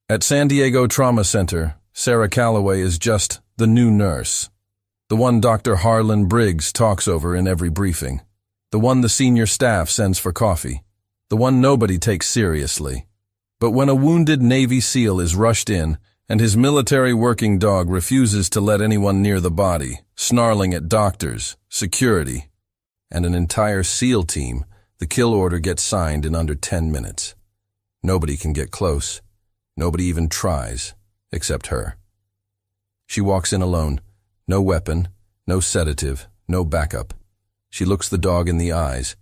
At San Diego Trauma Center, Sarah Calloway is just the new nurse. The one Dr. Harlan Briggs talks over in every briefing. The one the senior staff sends for coffee. The one nobody takes seriously. But when a wounded Navy SEAL is rushed in, and his military working dog refuses to let anyone near the body, snarling at doctors, security, and an entire SEAL team, the kill order gets signed in under 10 minutes. Nobody can get close. Nobody even tries, except her. She walks in alone. No weapon, no sedative, no backup. She looks the dog in the eyes,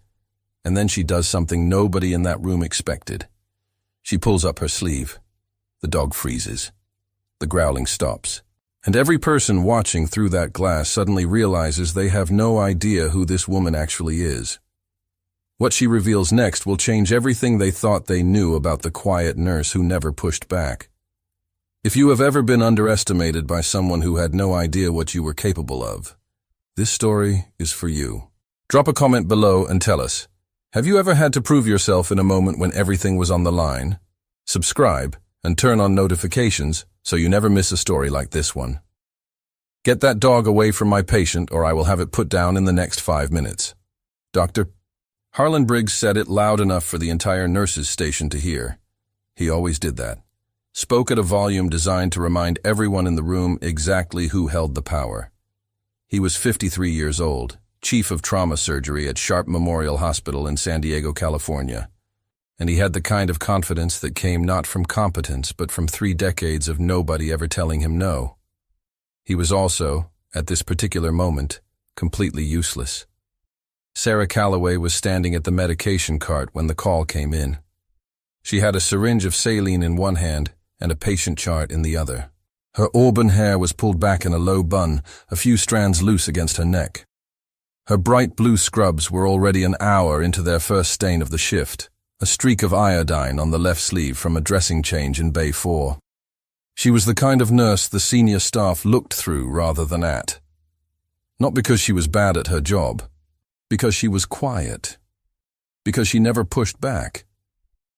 and then she does something nobody in that room expected. She pulls up her sleeve. The dog freezes. The growling stops. And every person watching through that glass suddenly realizes they have no idea who this woman actually is. What she reveals next will change everything they thought they knew about the quiet nurse who never pushed back. If you have ever been underestimated by someone who had no idea what you were capable of, this story is for you. Drop a comment below and tell us, have you ever had to prove yourself in a moment when everything was on the line? Subscribe and turn on notifications so you never miss a story like this one. Get that dog away from my patient or I will have it put down in the next 5 minutes. Dr. Harlan Briggs said it loud enough for the entire nurses' station to hear. He always did that. Spoke at a volume designed to remind everyone in the room exactly who held the power. He was 53 years old, chief of trauma surgery at Sharp Memorial Hospital in San Diego, California. And he had the kind of confidence that came not from competence but from 3 decades of nobody ever telling him no. He was also, at this particular moment, completely useless. Sarah Calloway was standing at the medication cart when the call came in. She had a syringe of saline in one hand and a patient chart in the other. Her auburn hair was pulled back in a low bun, a few strands loose against her neck. Her bright blue scrubs were already an hour into their first stain of the shift, a streak of iodine on the left sleeve from a dressing change in Bay 4. She was the kind of nurse the senior staff looked through rather than at. Not because she was bad at her job, because she was quiet. Because she never pushed back.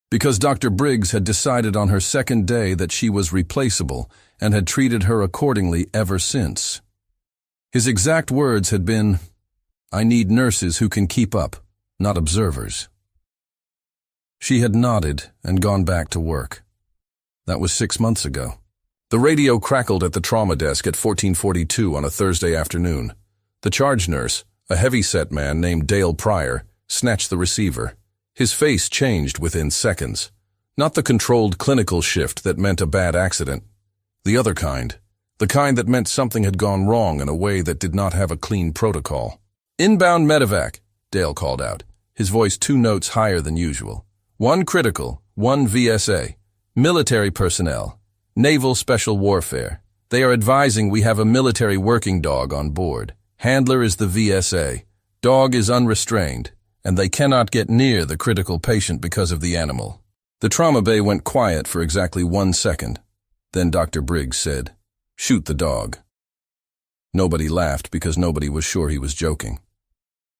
Because Dr. Briggs had decided on her second day that she was replaceable and had treated her accordingly ever since. His exact words had been, "I need nurses who can keep up, not observers." She had nodded and gone back to work. That was 6 months ago. The radio crackled at the trauma desk at 14:42 on a Thursday afternoon. The charge nurse, a heavy-set man named Dale Pryor, snatched the receiver. His face changed within seconds. Not the controlled clinical shift that meant a bad accident. The other kind. The kind that meant something had gone wrong in a way that did not have a clean protocol. "Inbound medevac," Dale called out, his voice 2 notes higher than usual. "1 critical, 1 VSA. Military personnel. Naval Special Warfare. They are advising we have a military working dog on board. Handler is the VSA. Dog is unrestrained, and they cannot get near the critical patient because of the animal." The trauma bay went quiet for exactly 1 second. Then Dr. Briggs said, "Shoot the dog." Nobody laughed because nobody was sure he was joking.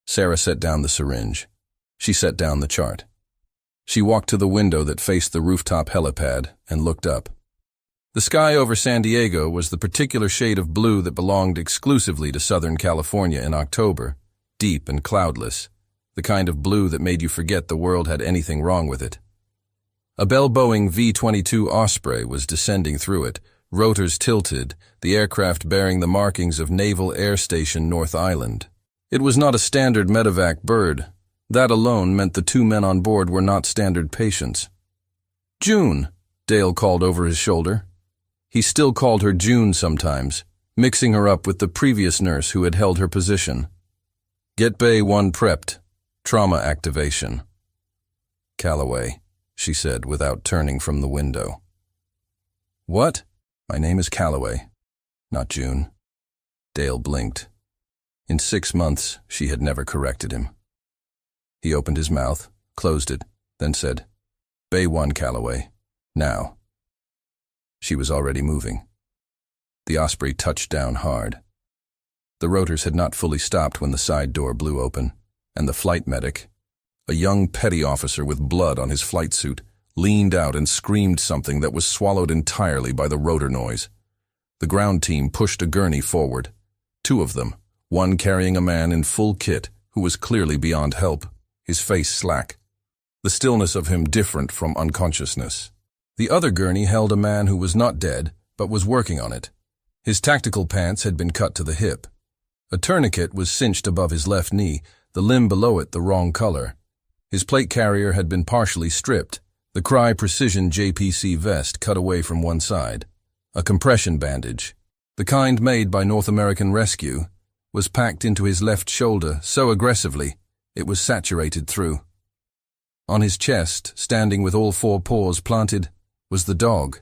Sarah set down the syringe. She set down the chart. She walked to the window that faced the rooftop helipad and looked up. The sky over San Diego was the particular shade of blue that belonged exclusively to Southern California in October, deep and cloudless, the kind of blue that made you forget the world had anything wrong with it. A Bell Boeing V-22 Osprey was descending through it, rotors tilted, the aircraft bearing the markings of Naval Air Station North Island. It was not a standard medevac bird. That alone meant the 2 men on board were not standard patients. "June," Dale called over his shoulder. He still called her June sometimes, mixing her up with the previous nurse who had held her position. "Get Bay 1 prepped. Trauma activation." "Calloway," she said without turning from the window. "What?" "My name is Calloway, not June." Dale blinked. In 6 months, she had never corrected him. He opened his mouth, closed it, then said, "Bay 1, Calloway. Now." She was already moving. The Osprey touched down hard. The rotors had not fully stopped when the side door blew open, and the flight medic, a young petty officer with blood on his flight suit, leaned out and screamed something that was swallowed entirely by the rotor noise. The ground team pushed a gurney forward. Two of them, one carrying a man in full kit who was clearly beyond help, his face slack, the stillness of him different from unconsciousness. The other gurney held a man who was not dead, but was working on it. His tactical pants had been cut to the hip. A tourniquet was cinched above his left knee, the limb below it the wrong color. His plate carrier had been partially stripped, the Cry Precision JPC vest cut away from one side. A compression bandage, the kind made by North American Rescue, was packed into his left shoulder so aggressively it was saturated through. On his chest, standing with all four paws planted, was the dog.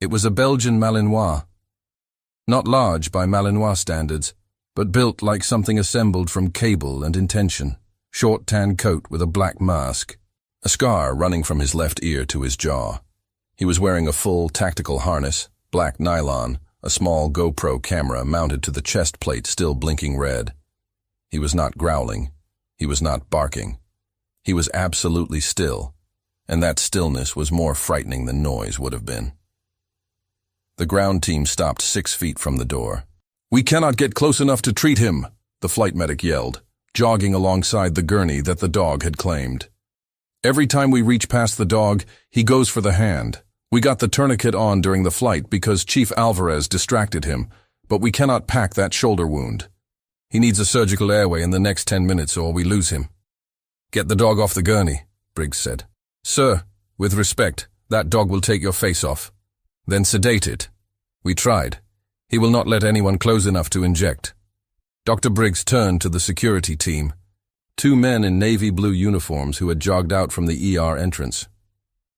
It was a Belgian Malinois. Not large by Malinois standards, but built like something assembled from cable and intention. Short tan coat with a black mask, a scar running from his left ear to his jaw. He was wearing a full tactical harness, black nylon, a small GoPro camera mounted to the chest plate still blinking red. He was not growling. He was not barking. He was absolutely still, and that stillness was more frightening than noise would have been. The ground team stopped 6 feet from the door. "We cannot get close enough to treat him," the flight medic yelled, jogging alongside the gurney that the dog had claimed. "Every time we reach past the dog, he goes for the hand. We got the tourniquet on during the flight because Chief Alvarez distracted him, but we cannot pack that shoulder wound. He needs a surgical airway in the next 10 minutes or we lose him." "Get the dog off the gurney," Briggs said. "Sir, with respect, that dog will take your face off. Then sedate it. We tried. He will not let anyone close enough to inject." Dr. Briggs turned to the security team, two men in navy blue uniforms who had jogged out from the ER entrance.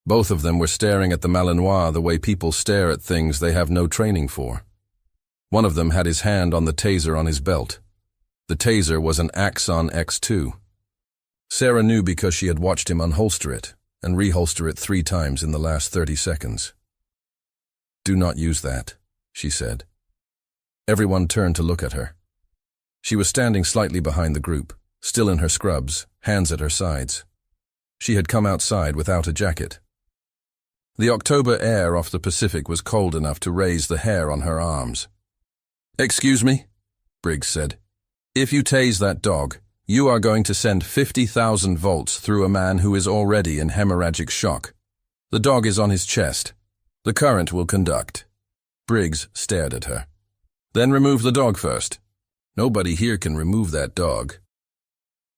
Both of them were staring at the Malinois the way people stare at things they have no training for. One of them had his hand on the taser on his belt. The taser was an Axon X2. Sarah knew because she had watched him unholster it and reholster it 3 times in the last 30 seconds. "Do not use that," she said. Everyone turned to look at her. She was standing slightly behind the group, still in her scrubs, hands at her sides. She had come outside without a jacket. The October air off the Pacific was cold enough to raise the hair on her arms. "Excuse me," Briggs said. "If you tase that dog, you are going to send 50,000 volts through a man who is already in hemorrhagic shock. The dog is on his chest. The current will conduct." Briggs stared at her. "Then remove the dog first. Nobody here can remove that dog."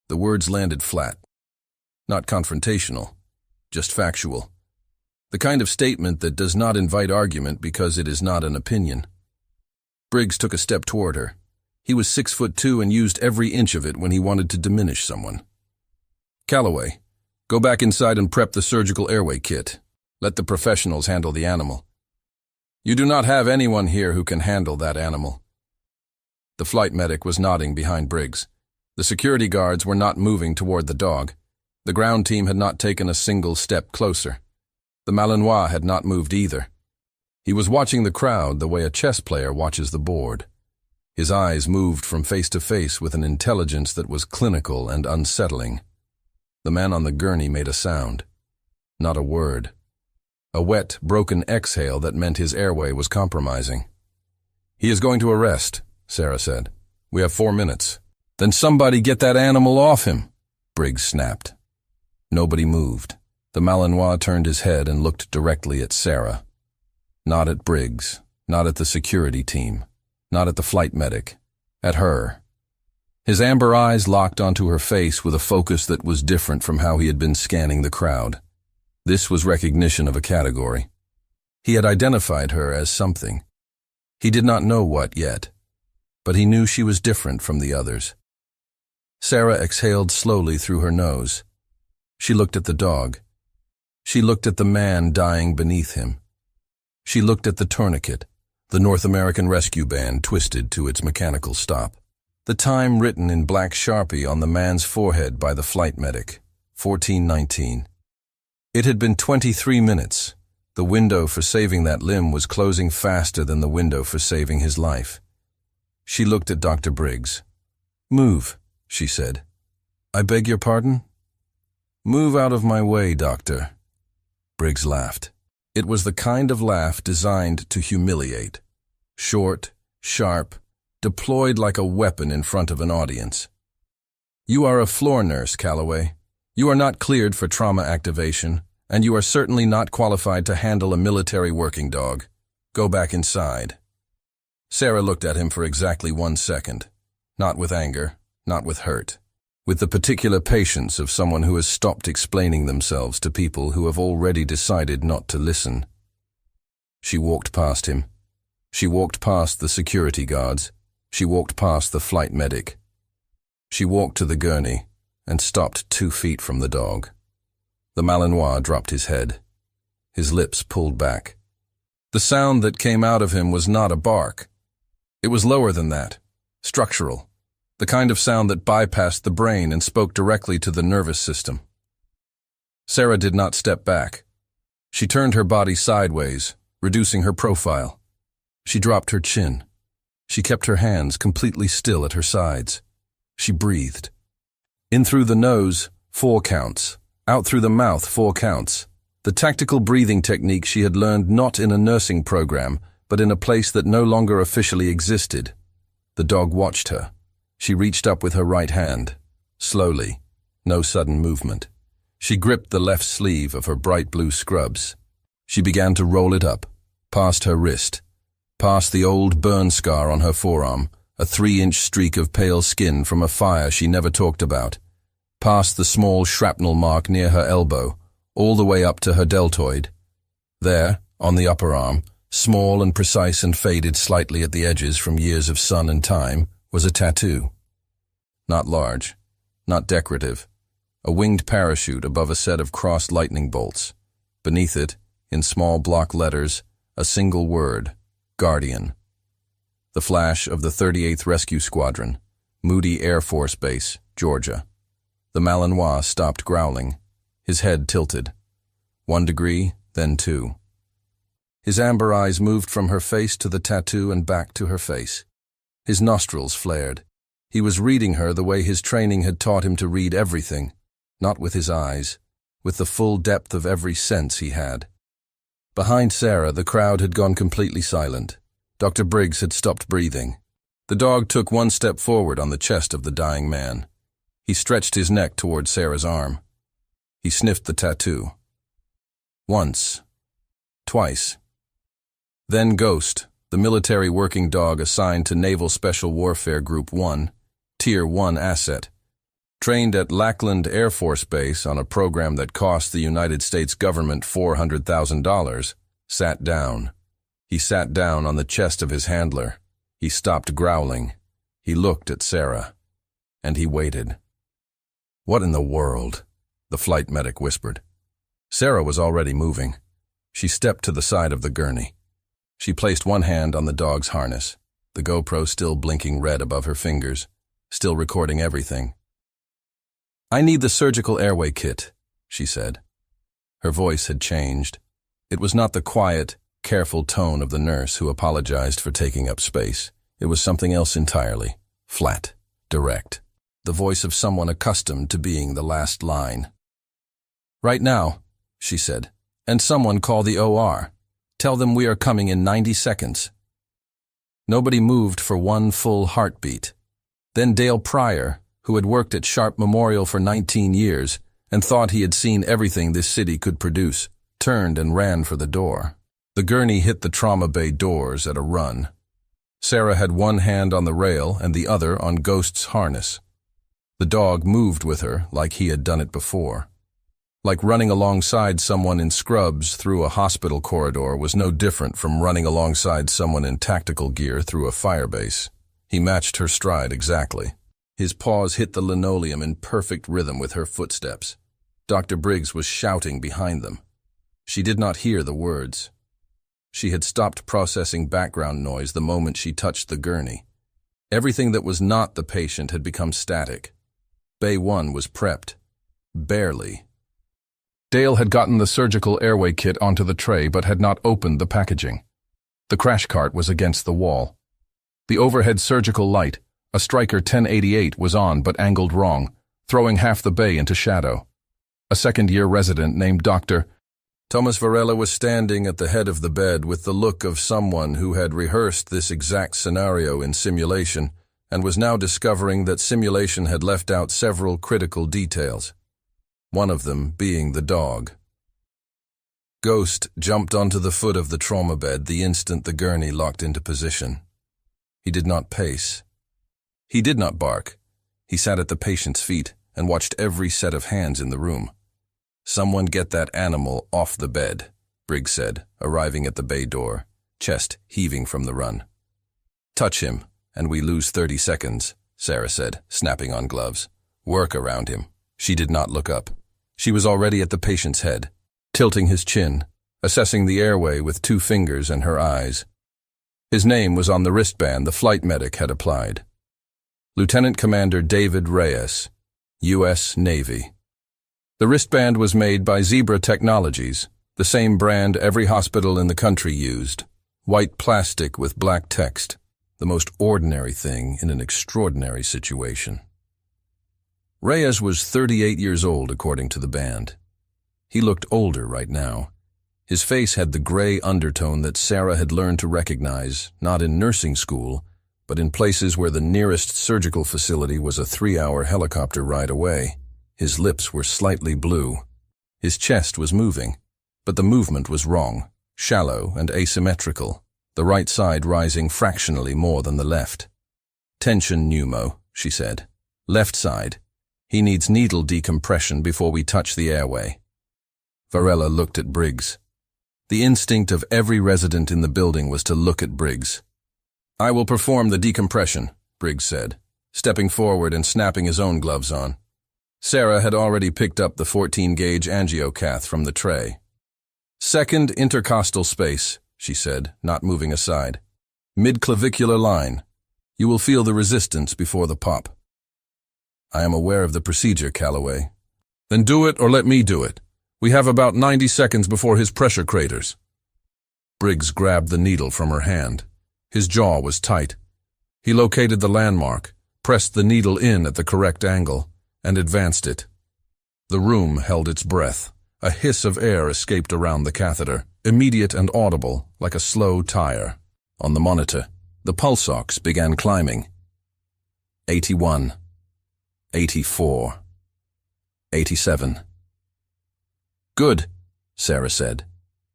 The words landed flat. Not confrontational, just factual. The kind of statement that does not invite argument because it is not an opinion. Briggs took a step toward her. He was 6'2" and used every inch of it when he wanted to diminish someone. "Calloway, go back inside and prep the surgical airway kit. Let the professionals handle the animal. You do not have anyone here who can handle that animal." The flight medic was nodding behind Briggs. The security guards were not moving toward the dog. The ground team had not taken a single step closer. The Malinois had not moved either. He was watching the crowd the way a chess player watches the board. His eyes moved from face to face with an intelligence that was clinical and unsettling. The man on the gurney made a sound. Not a word. A wet, broken exhale that meant his airway was compromising. "He is going to arrest," Sarah said. "We have 4 minutes." "Then somebody get that animal off him," Briggs snapped. Nobody moved. The Malinois turned his head and looked directly at Sarah. Not at Briggs, not at the security team, not at the flight medic, at her. His amber eyes locked onto her face with a focus that was different from how he had been scanning the crowd. This was recognition of a category. He had identified her as something. He did not know what yet, but he knew she was different from the others. Sarah exhaled slowly through her nose. She looked at the dog. She looked at the man dying beneath him. She looked at the tourniquet, the North American Rescue band twisted to its mechanical stop. The time written in black Sharpie on the man's forehead by the flight medic, 14:19. It had been 23 minutes. The window for saving that limb was closing faster than the window for saving his life. She looked at Dr. Briggs. "Move," she said. "I beg your pardon?" "Move out of my way, doctor." Briggs laughed. It was the kind of laugh designed to humiliate. Short, sharp, deployed like a weapon in front of an audience. You are a floor nurse, Calloway. You are not cleared for trauma activation, and you are certainly not qualified to handle a military working dog. Go back inside. Sarah looked at him for exactly 1 second. Not with anger, not with hurt. With the particular patience of someone who has stopped explaining themselves to people who have already decided not to listen. She walked past him. She walked past the security guards. She walked past the flight medic. She walked to the gurney and stopped 2 feet from the dog. The Malinois dropped his head. His lips pulled back. The sound that came out of him was not a bark. It was lower than that, structural. The kind of sound that bypassed the brain and spoke directly to the nervous system. Sarah did not step back. She turned her body sideways, reducing her profile. She dropped her chin. She kept her hands completely still at her sides. She breathed. In through the nose, 4 counts. Out through the mouth, 4 counts. The tactical breathing technique she had learned not in a nursing program, but in a place that no longer officially existed. The dog watched her. She reached up with her right hand. Slowly, no sudden movement. She gripped the left sleeve of her bright blue scrubs. She began to roll it up, past her wrist, past the old burn scar on her forearm, a 3-inch streak of pale skin from a fire she never talked about, past the small shrapnel mark near her elbow, all the way up to her deltoid. There, on the upper arm, small and precise and faded slightly at the edges from years of sun and time, was a tattoo. Not large, not decorative. A winged parachute above a set of crossed lightning bolts. Beneath it, in small block letters, a single word, Guardian. The flash of the 38th Rescue Squadron, Moody Air Force Base, Georgia. The Malinois stopped growling, his head tilted. 1 degree, then 2. His amber eyes moved from her face to the tattoo and back to her face. His nostrils flared. He was reading her the way his training had taught him to read everything, not with his eyes, with the full depth of every sense he had. Behind Sarah, the crowd had gone completely silent. Dr. Briggs had stopped breathing. The dog took 1 step forward on the chest of the dying man. He stretched his neck toward Sarah's arm. He sniffed the tattoo. Once. Twice. Then Ghost, the military working dog assigned to Naval Special Warfare Group 1, Tier 1 asset, trained at Lackland Air Force Base on a program that cost the United States government $400,000, sat down. He sat down on the chest of his handler. He stopped growling. He looked at Sarah. And he waited. "What in the world?" the flight medic whispered. Sarah was already moving. She stepped to the side of the gurney. She placed 1 hand on the dog's harness, the GoPro still blinking red above her fingers, still recording everything. "I need the surgical airway kit," she said. Her voice had changed. It was not the quiet, careful tone of the nurse who apologized for taking up space. It was something else entirely, flat, direct, the voice of someone accustomed to being the last line. "Right now," she said, "and someone call the OR. Tell them we are coming in 90 seconds. Nobody moved for 1 full heartbeat. Then Dale Pryor, who had worked at Sharp Memorial for 19 years and thought he had seen everything this city could produce, turned and ran for the door. The gurney hit the trauma bay doors at a run. Sarah had 1 hand on the rail and the other on Ghost's harness. The dog moved with her like he had done it before. Like running alongside someone in scrubs through a hospital corridor was no different from running alongside someone in tactical gear through a firebase. He matched her stride exactly. His paws hit the linoleum in perfect rhythm with her footsteps. Dr. Briggs was shouting behind them. She did not hear the words. She had stopped processing background noise the moment she touched the gurney. Everything that was not the patient had become static. Bay 1 was prepped. Barely. Dale had gotten the surgical airway kit onto the tray but had not opened the packaging. The crash cart was against the wall. The overhead surgical light, a Stryker 1088, was on but angled wrong, throwing half the bay into shadow. A second-year resident named Dr. Thomas Varela was standing at the head of the bed with the look of someone who had rehearsed this exact scenario in simulation and was now discovering that simulation had left out several critical details, one of them being the dog. Ghost jumped onto the foot of the trauma bed the instant the gurney locked into position. He did not pace. He did not bark. He sat at the patient's feet and watched every set of hands in the room. "Someone get that animal off the bed," Briggs said, arriving at the bay door, chest heaving from the run. "Touch him, and we lose 30 seconds, Sarah said, snapping on gloves. "Work around him." She did not look up. She was already at the patient's head, tilting his chin, assessing the airway with 2 fingers and her eyes. His name was on the wristband the flight medic had applied. Lieutenant Commander David Reyes, U.S. Navy. The wristband was made by Zebra Technologies, the same brand every hospital in the country used. White plastic with black text, the most ordinary thing in an extraordinary situation. Reyes was 38 years old, according to the band. He looked older right now. His face had the gray undertone that Sarah had learned to recognize, not in nursing school, but in places where the nearest surgical facility was a 3-hour helicopter ride away. His lips were slightly blue. His chest was moving, but the movement was wrong, shallow and asymmetrical, the right side rising fractionally more than the left. "Tension pneumo," she said. "Left side. He needs needle decompression before we touch the airway." Varela looked at Briggs. The instinct of every resident in the building was to look at Briggs. "I will perform the decompression," Briggs said, stepping forward and snapping his own gloves on. Sarah had already picked up the 14-gauge angiocath from the tray. "Second intercostal space," she said, not moving aside. "Mid-clavicular line. You will feel the resistance before the pop." "I am aware of the procedure, Calloway." "Then do it or let me do it. We have about 90 seconds before his pressure craters." Briggs grabbed the needle from her hand. His jaw was tight. He located the landmark, pressed the needle in at the correct angle, and advanced it. The room held its breath. A hiss of air escaped around the catheter, immediate and audible, like a slow tire. On the monitor, the pulse ox began climbing. 81. 84. 87. "Good," Sarah said.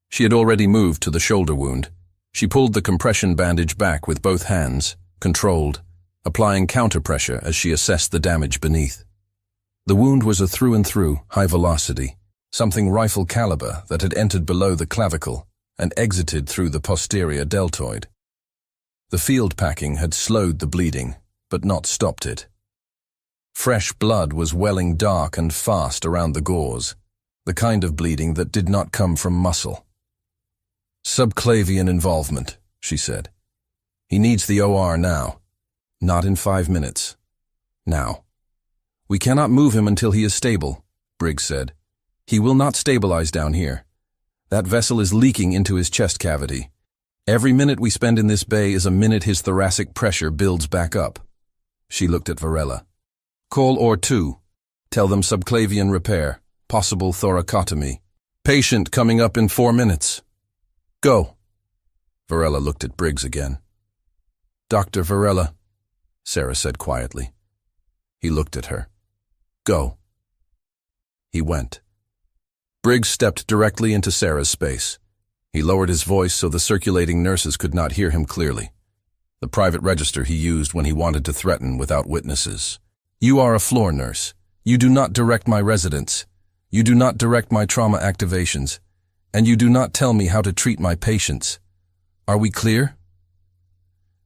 She had already moved to the shoulder wound. She pulled the compression bandage back with both hands, controlled, applying counterpressure as she assessed the damage beneath. The wound was a through-and-through, high-velocity, something rifle caliber that had entered below the clavicle and exited through the posterior deltoid. The field packing had slowed the bleeding, but not stopped it. Fresh blood was welling dark and fast around the gauze, the kind of bleeding that did not come from muscle. "Subclavian involvement," she said. "He needs the OR now. Not in 5 minutes. Now." "We cannot move him until he is stable," Briggs said. "He will not stabilize down here. That vessel is leaking into his chest cavity. Every minute we spend in this bay is a minute his thoracic pressure builds back up." She looked at Varela. "Call OR2. Tell them subclavian repair, possible thoracotomy. Patient coming up in 4 minutes. Go." Varela looked at Briggs again. "Dr. Varela," Sarah said quietly. He looked at her. "Go." He went. Briggs stepped directly into Sarah's space. He lowered his voice so the circulating nurses could not hear him clearly. The private register he used when he wanted to threaten without witnesses. "You are a floor nurse. You do not direct my residents. You do not direct my trauma activations. And you do not tell me how to treat my patients. Are we clear?"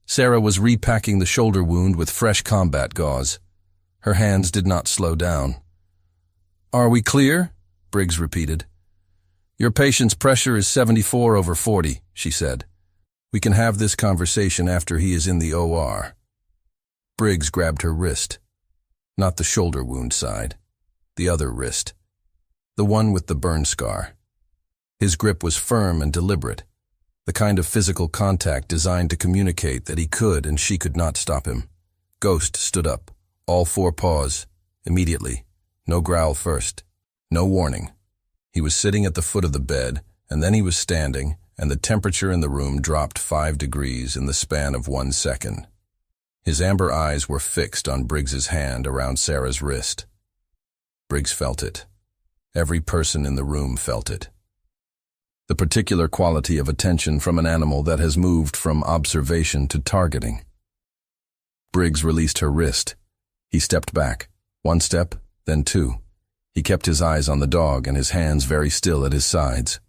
Sarah was repacking the shoulder wound with fresh combat gauze. Her hands did not slow down. "Are we clear?" Briggs repeated. "Your patient's pressure is 74/40, she said. "We can have this conversation after he is in the OR." Briggs grabbed her wrist. Not the shoulder wound side. The other wrist. The one with the burn scar. His grip was firm and deliberate, the kind of physical contact designed to communicate that he could and she could not stop him. Ghost stood up, all 4 paws, immediately. No growl first. No warning. He was sitting at the foot of the bed, and then he was standing, and the temperature in the room dropped 5 degrees in the span of 1 second. His amber eyes were fixed on Briggs's hand around Sarah's wrist. Briggs felt it. Every person in the room felt it. The particular quality of attention from an animal that has moved from observation to targeting. Briggs released her wrist. He stepped back. 1 step, then 2. He kept his eyes on the dog and his hands very still at his sides.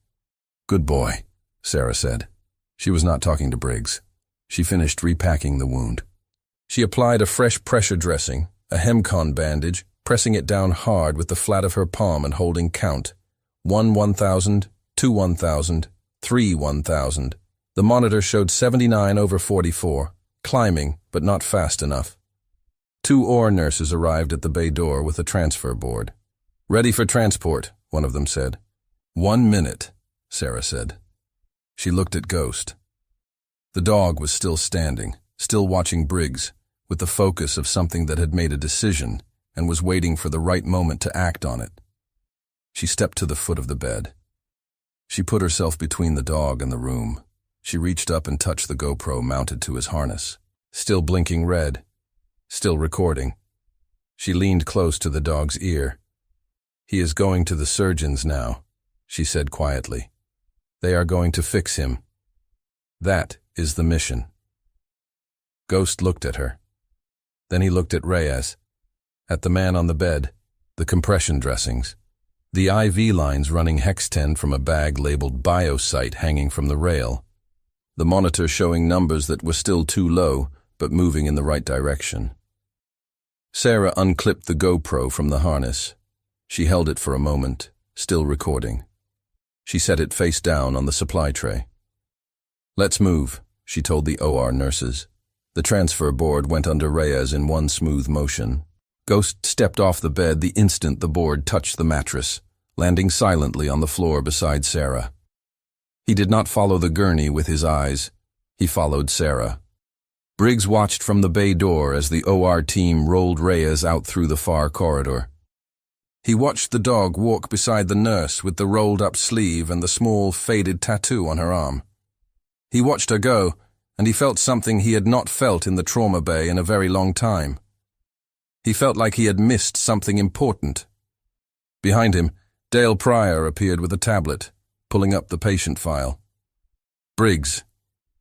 "Good boy," Sarah said. She was not talking to Briggs. She finished repacking the wound. She applied a fresh pressure dressing, a Hemcon bandage, pressing it down hard with the flat of her palm and holding count. 1 1,000, 2 1,000, 3 1,000. The monitor showed 79/44, climbing, but not fast enough. 2 OR nurses arrived at the bay door with a transfer board. "Ready for transport," one of them said. 1 minute, Sarah said. She looked at Ghost. The dog was still standing, still watching Briggs, with the focus of something that had made a decision and was waiting for the right moment to act on it. She stepped to the foot of the bed. She put herself between the dog and the room. She reached up and touched the GoPro mounted to his harness, still blinking red, still recording. She leaned close to the dog's ear. "He is going to the surgeons now," she said quietly. "They are going to fix him. That is the mission." Ghost looked at her. Then he looked at Reyes, at the man on the bed, the compression dressings, the IV lines running Hex-10 from a bag labeled BioSite hanging from the rail, the monitor showing numbers that were still too low but moving in the right direction. Sarah unclipped the GoPro from the harness. She held it for a moment, still recording. She set it face down on the supply tray. "Let's move," she told the OR nurses. The transfer board went under Reyes in one smooth motion. Ghost stepped off the bed the instant the board touched the mattress, landing silently on the floor beside Sarah. He did not follow the gurney with his eyes. He followed Sarah. Briggs watched from the bay door as the OR team rolled Reyes out through the far corridor. He watched the dog walk beside the nurse with the rolled-up sleeve and the small, faded tattoo on her arm. He watched her go, and he felt something he had not felt in the trauma bay in a very long time. He felt like he had missed something important. Behind him, Dale Pryor appeared with a tablet, pulling up the patient file. "Briggs,"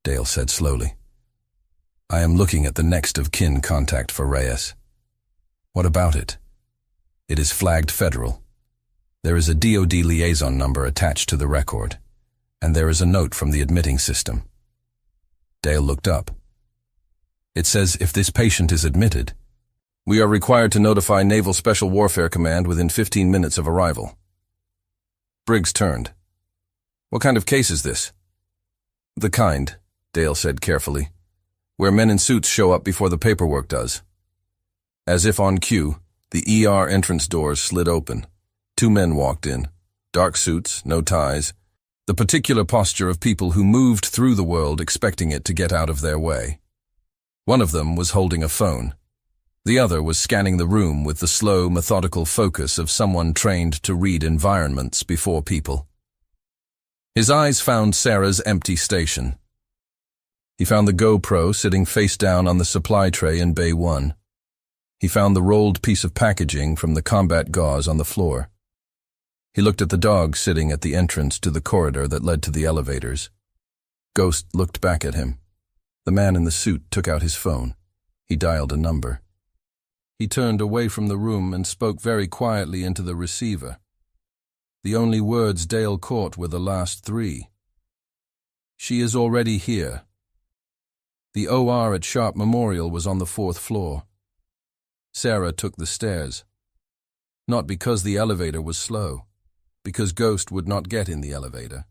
Dale said slowly. "I am looking at the next of kin contact for Reyes." "What about it?" "It is flagged federal. There is a DoD liaison number attached to the record, and there is a note from the admitting system." Dale looked up. "It says if this patient is admitted, we are required to notify Naval Special Warfare Command within 15 minutes of arrival." Briggs turned. "What kind of case is this?" "The kind," Dale said carefully, "where men in suits show up before the paperwork does." As if on cue, the ER entrance doors slid open. 2 men walked in. Dark suits, no ties. The particular posture of people who moved through the world expecting it to get out of their way. One of them was holding a phone. The other was scanning the room with the slow, methodical focus of someone trained to read environments before people. His eyes found Sarah's empty station. He found the GoPro sitting face down on the supply tray in Bay 1. He found the rolled piece of packaging from the combat gauze on the floor. He looked at the dog sitting at the entrance to the corridor that led to the elevators. Ghost looked back at him. The man in the suit took out his phone. He dialed a number. He turned away from the room and spoke very quietly into the receiver. The only words Dale caught were the last 3. "She is already here." The OR at Sharp Memorial was on the 4th floor. Sarah took the stairs. Not because the elevator was slow, because Ghost would not get in the elevator.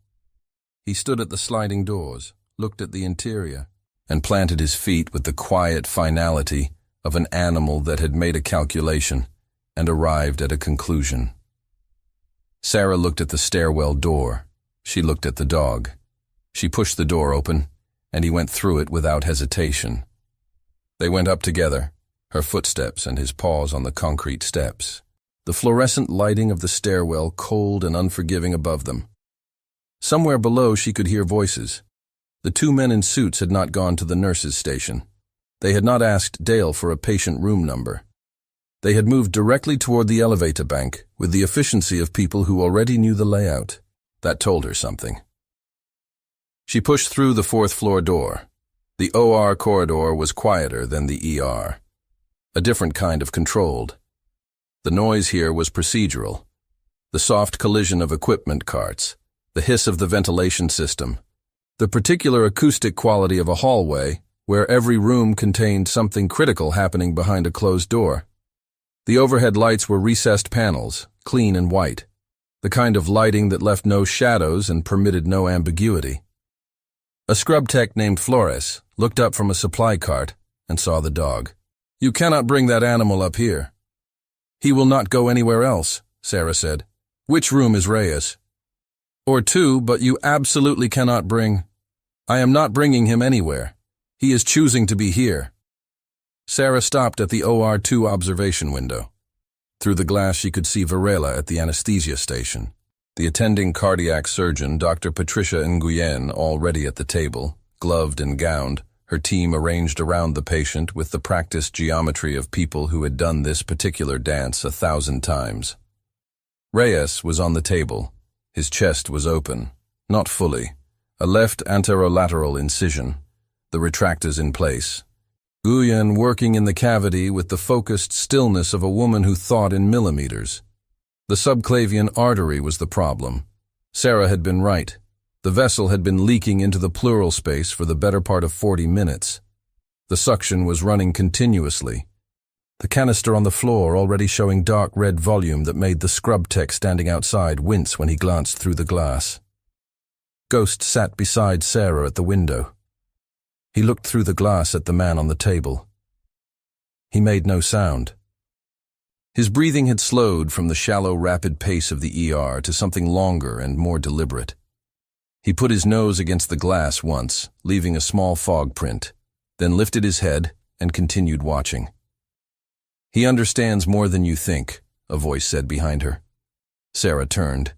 He stood at the sliding doors, looked at the interior, and planted his feet with the quiet finality of an animal that had made a calculation and arrived at a conclusion. Sarah looked at the stairwell door. She looked at the dog. She pushed the door open, and he went through it without hesitation. They went up together, her footsteps and his paws on the concrete steps. the fluorescent lighting of the stairwell cold and unforgiving above them. Somewhere below she could hear voices. The two men in suits had not gone to the nurse's station. They had not asked Dale for a patient room number. They had moved directly toward the elevator bank with the efficiency of people who already knew the layout. That told her something. She pushed through the fourth-floor door. The OR corridor was quieter than the ER. A different kind of controlled. The noise here was procedural. The soft collision of equipment carts, the hiss of the ventilation system, the particular acoustic quality of a hallway where every room contained something critical happening behind a closed door. The overhead lights were recessed panels, clean and white, the kind of lighting that left no shadows and permitted no ambiguity. A scrub tech named Flores looked up from a supply cart and saw the dog. "You cannot bring that animal up here." "He will not go anywhere else," Sarah said. "Which room is Reyes?" "Or two, but you absolutely cannot bring—" "I am not bringing him anywhere. He is choosing to be here." Sarah stopped at the OR2 observation window. Through the glass she could see Varela at the anesthesia station. The attending cardiac surgeon, Dr. Patricia Nguyen, already at the table, gloved and gowned, her team arranged around the patient with the practiced geometry of people who had done this particular dance 1,000 times. Reyes was on the table. His chest was open, not fully, a left anterolateral incision, the retractors in place. Nguyen working in the cavity with the focused stillness of a woman who thought in millimeters. The subclavian artery was the problem. Sarah had been right. The vessel had been leaking into the pleural space for the better part of 40 minutes. The suction was running continuously. The canister on the floor already showing dark red volume that made the scrub tech standing outside wince when he glanced through the glass. Ghost sat beside Sarah at the window. He looked through the glass at the man on the table. He made no sound. His breathing had slowed from the shallow, rapid pace of the ER to something longer and more deliberate. He put his nose against the glass once, leaving a small fog print, then lifted his head and continued watching. "He understands more than you think," a voice said behind her. Sarah turned.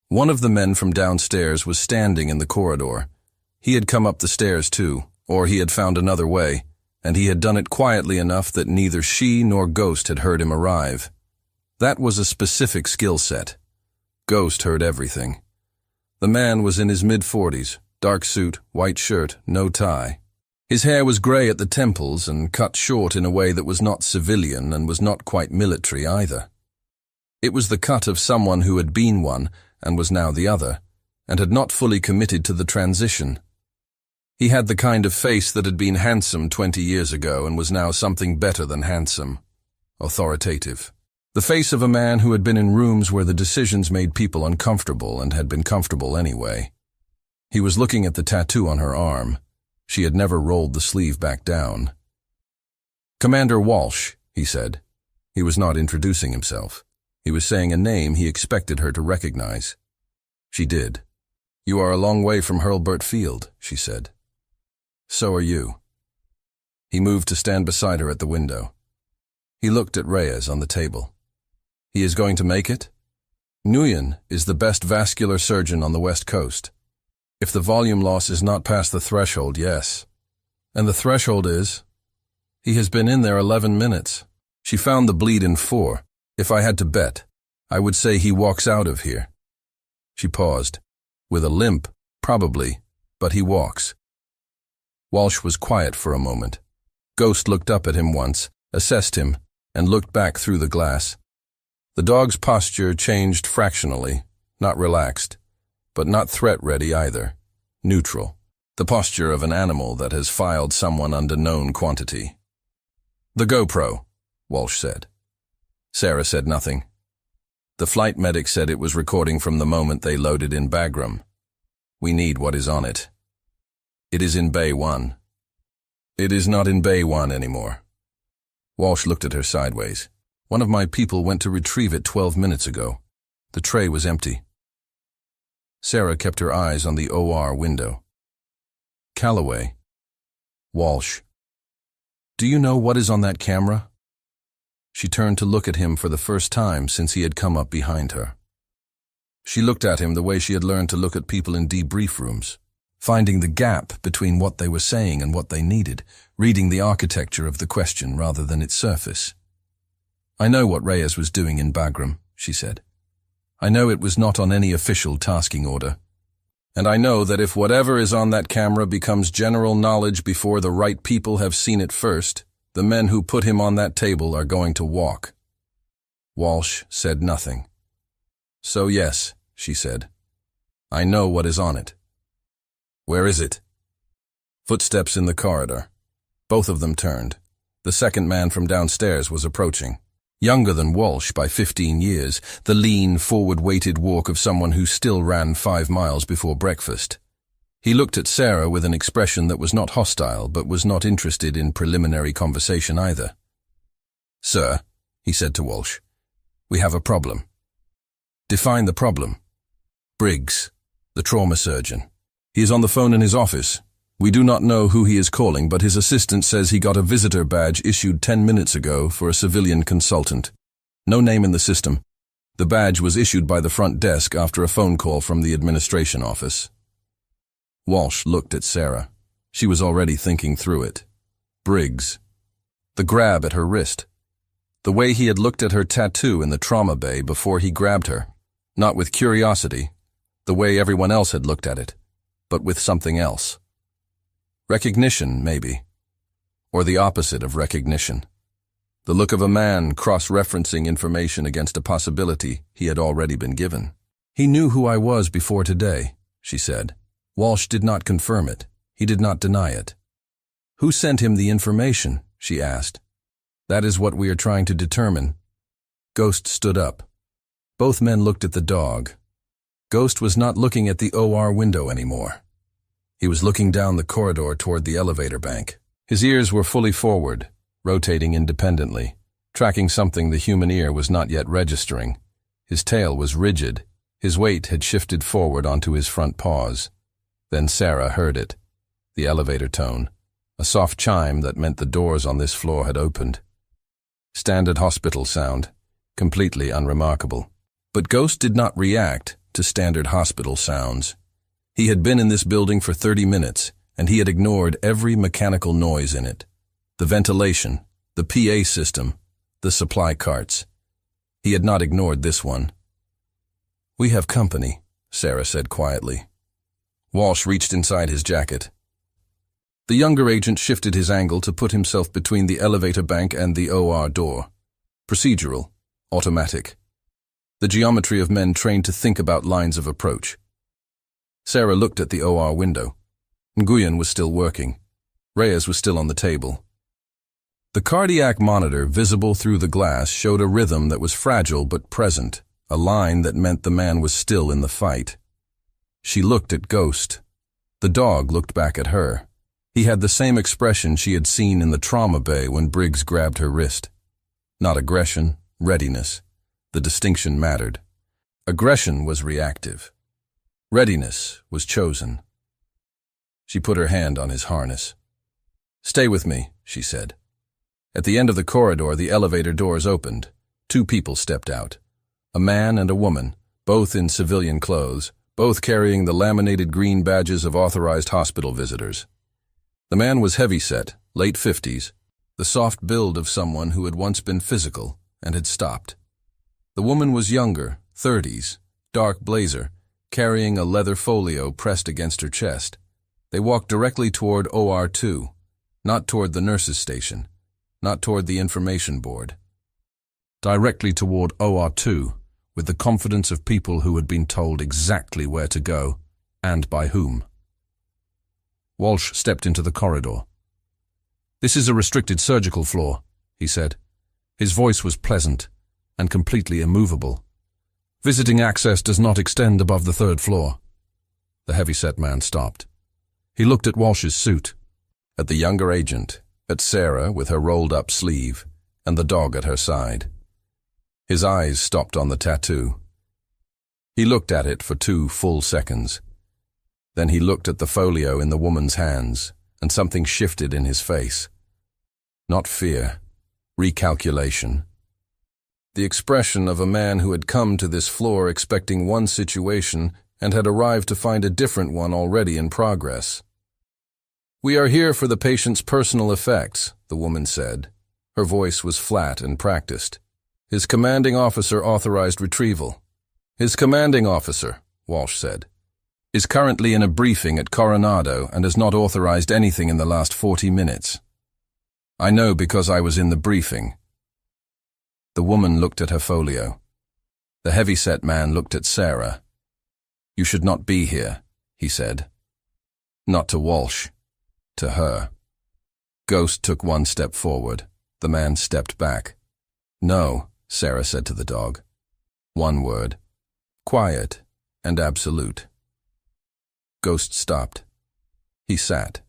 One of the men from downstairs was standing in the corridor. He had come up the stairs too, or he had found another way, and he had done it quietly enough that neither she nor Ghost had heard him arrive. That was a specific skill set. Ghost heard everything. The man was in his mid-40s, dark suit, white shirt, no tie. His hair was gray at the temples and cut short in a way that was not civilian and was not quite military either. It was the cut of someone who had been one and was now the other, and had not fully committed to the transition. He had the kind of face that had been handsome 20 years ago and was now something better than handsome. Authoritative. The face of a man who had been in rooms where the decisions made people uncomfortable and had been comfortable anyway. He was looking at the tattoo on her arm. She had never rolled the sleeve back down. "Commander Walsh," he said. He was not introducing himself. He was saying a name he expected her to recognize. She did. "You are a long way from Hurlburt Field," she said. "So are you." He moved to stand beside her at the window. He looked at Reyes on the table. "He is going to make it?" "Nguyen is the best vascular surgeon on the West Coast. If the volume loss is not past the threshold, yes. And the threshold is? He has been in there 11 minutes. She found the bleed in 4. If I had to bet, I would say he walks out of here." She paused. "With a limp, probably, but he walks." Walsh was quiet for a moment. Ghost looked up at him once, assessed him, and looked back through the glass. The dog's posture changed fractionally, not relaxed, but not threat-ready either. Neutral. The posture of an animal that has filed someone under known quantity. "The GoPro," Walsh said. Sarah said nothing. The flight medic said it was recording from the moment they loaded in Bagram. "We need what is on it." "It is in Bay 1. "It is not in Bay 1 anymore." Walsh looked at her sideways. "One of my people went to retrieve it 12 minutes ago. The tray was empty." Sarah kept her eyes on the OR window. "Calloway." "Walsh. Do you know what is on that camera?" She turned to look at him for the first time since he had come up behind her. She looked at him the way she had learned to look at people in debrief rooms, finding the gap between what they were saying and what they needed, reading the architecture of the question rather than its surface. "I know what Reyes was doing in Bagram," she said. "I know it was not on any official tasking order. And I know that if whatever is on that camera becomes general knowledge before the right people have seen it first, the men who put him on that table are going to walk." Walsh said nothing. "So yes," she said. "I know what is on it." "Where is it?" Footsteps in the corridor. Both of them turned. The second man from downstairs was approaching. Younger than Walsh by 15 years, the lean, forward-weighted walk of someone who still ran 5 miles before breakfast. He looked at Sarah with an expression that was not hostile, but was not interested in preliminary conversation either. "Sir," he said to Walsh, "we have a problem." "Define the problem." "Briggs, the trauma surgeon. He is on the phone in his office. We do not know who he is calling, but his assistant says he got a visitor badge issued 10 minutes ago for a civilian consultant. No name in the system. The badge was issued by the front desk after a phone call from the administration office." Walsh looked at Sarah. She was already thinking through it. Briggs. The grab at her wrist. The way he had looked at her tattoo in the trauma bay before he grabbed her. Not with curiosity, the way everyone else had looked at it, but with something else. Recognition, maybe. Or the opposite of recognition. The look of a man cross-referencing information against a possibility he had already been given. "He knew who I was before today," she said. Walsh did not confirm it. He did not deny it. "Who sent him the information?" she asked. "That is what we are trying to determine." Ghost stood up. Both men looked at the dog. Ghost was not looking at the OR window anymore. He was looking down the corridor toward the elevator bank. His ears were fully forward, rotating independently, tracking something the human ear was not yet registering. His tail was rigid. His weight had shifted forward onto his front paws. Then Sarah heard it, the elevator tone, a soft chime that meant the doors on this floor had opened. Standard hospital sound, completely unremarkable. But Ghost did not react to standard hospital sounds. He had been in this building for 30 minutes, and he had ignored every mechanical noise in it. The ventilation, the PA system, the supply carts. He had not ignored this one. "We have company," Sarah said quietly. Walsh reached inside his jacket. The younger agent shifted his angle to put himself between the elevator bank and the OR door. Procedural, automatic. The geometry of men trained to think about lines of approach. Sarah looked at the OR window. Nguyen was still working. Reyes was still on the table. The cardiac monitor visible through the glass showed a rhythm that was fragile but present, a line that meant the man was still in the fight. She looked at Ghost. The dog looked back at her. He had the same expression she had seen in the trauma bay when Briggs grabbed her wrist. Not aggression, readiness. The distinction mattered. Aggression was reactive. Readiness was chosen. She put her hand on his harness. "Stay with me," she said. At the end of the corridor, the elevator doors opened. 2 people stepped out. A man and a woman, both in civilian clothes, both carrying the laminated green badges of authorized hospital visitors. The man was heavy-set, late 50s, the soft build of someone who had once been physical and had stopped. The woman was younger, 30s, dark blazer, carrying a leather folio pressed against her chest. They walked directly toward OR2, not toward the nurses' station, not toward the information board. Directly toward OR2, with the confidence of people who had been told exactly where to go, and by whom. Walsh stepped into the corridor. "This is a restricted surgical floor," he said. His voice was pleasant and completely immovable. "Visiting access does not extend above the 3rd floor." The heavy-set man stopped. He looked at Walsh's suit, at the younger agent, at Sarah with her rolled-up sleeve, and the dog at her side. His eyes stopped on the tattoo. He looked at it for 2 full seconds. Then he looked at the folio in the woman's hands, and something shifted in his face. Not fear, recalculation, the expression of a man who had come to this floor expecting one situation and had arrived to find a different one already in progress. "We are here for the patient's personal effects," the woman said. Her voice was flat and practiced. "His commanding officer authorized retrieval." "His commanding officer," Walsh said, "is currently in a briefing at Coronado and has not authorized anything in the last 40 minutes. I know because I was in the briefing." The woman looked at her folio. The heavy-set man looked at Sarah. "You should not be here," he said. Not to Walsh, to her. Ghost took one step forward. The man stepped back. "No," Sarah said to the dog. One word. Quiet and absolute. Ghost stopped. He sat.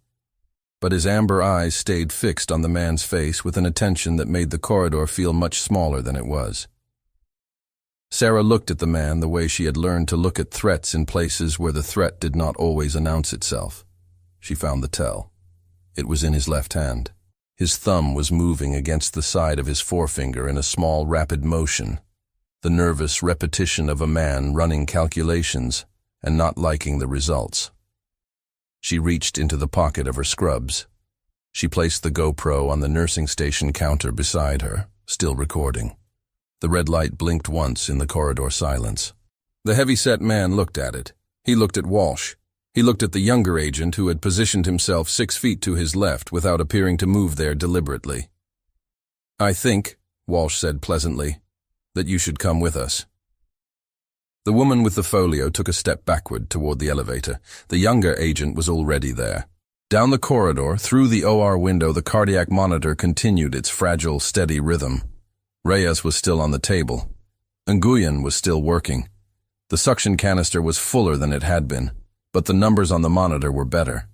But his amber eyes stayed fixed on the man's face with an attention that made the corridor feel much smaller than it was. Sarah looked at the man the way she had learned to look at threats in places where the threat did not always announce itself. She found the tell. It was in his left hand. His thumb was moving against the side of his forefinger in a small, rapid motion, the nervous repetition of a man running calculations and not liking the results. She reached into the pocket of her scrubs. She placed the GoPro on the nursing station counter beside her, still recording. The red light blinked once in the corridor silence. The heavy-set man looked at it. He looked at Walsh. He looked at the younger agent who had positioned himself 6 feet to his left without appearing to move there deliberately. "I think," Walsh said pleasantly, "that you should come with us." The woman with the folio took a step backward toward the elevator. The younger agent was already there. Down the corridor, through the OR window, the cardiac monitor continued its fragile, steady rhythm. Reyes was still on the table. Nguyen was still working. The suction canister was fuller than it had been, but the numbers on the monitor were better.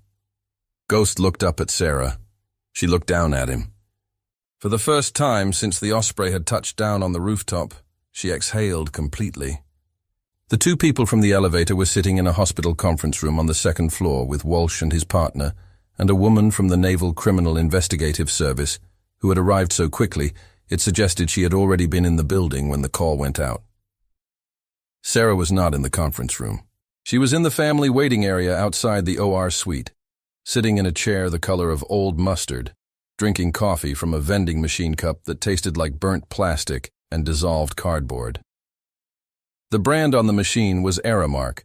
Ghost looked up at Sarah. She looked down at him. For the first time since the Osprey had touched down on the rooftop, she exhaled completely. The two people from the elevator were sitting in a hospital conference room on the second floor with Walsh and his partner, and a woman from the Naval Criminal Investigative Service, who had arrived so quickly, it suggested she had already been in the building when the call went out. Sarah was not in the conference room. She was in the family waiting area outside the OR suite, sitting in a chair the color of old mustard, drinking coffee from a vending machine cup that tasted like burnt plastic and dissolved cardboard. The brand on the machine was Aramark.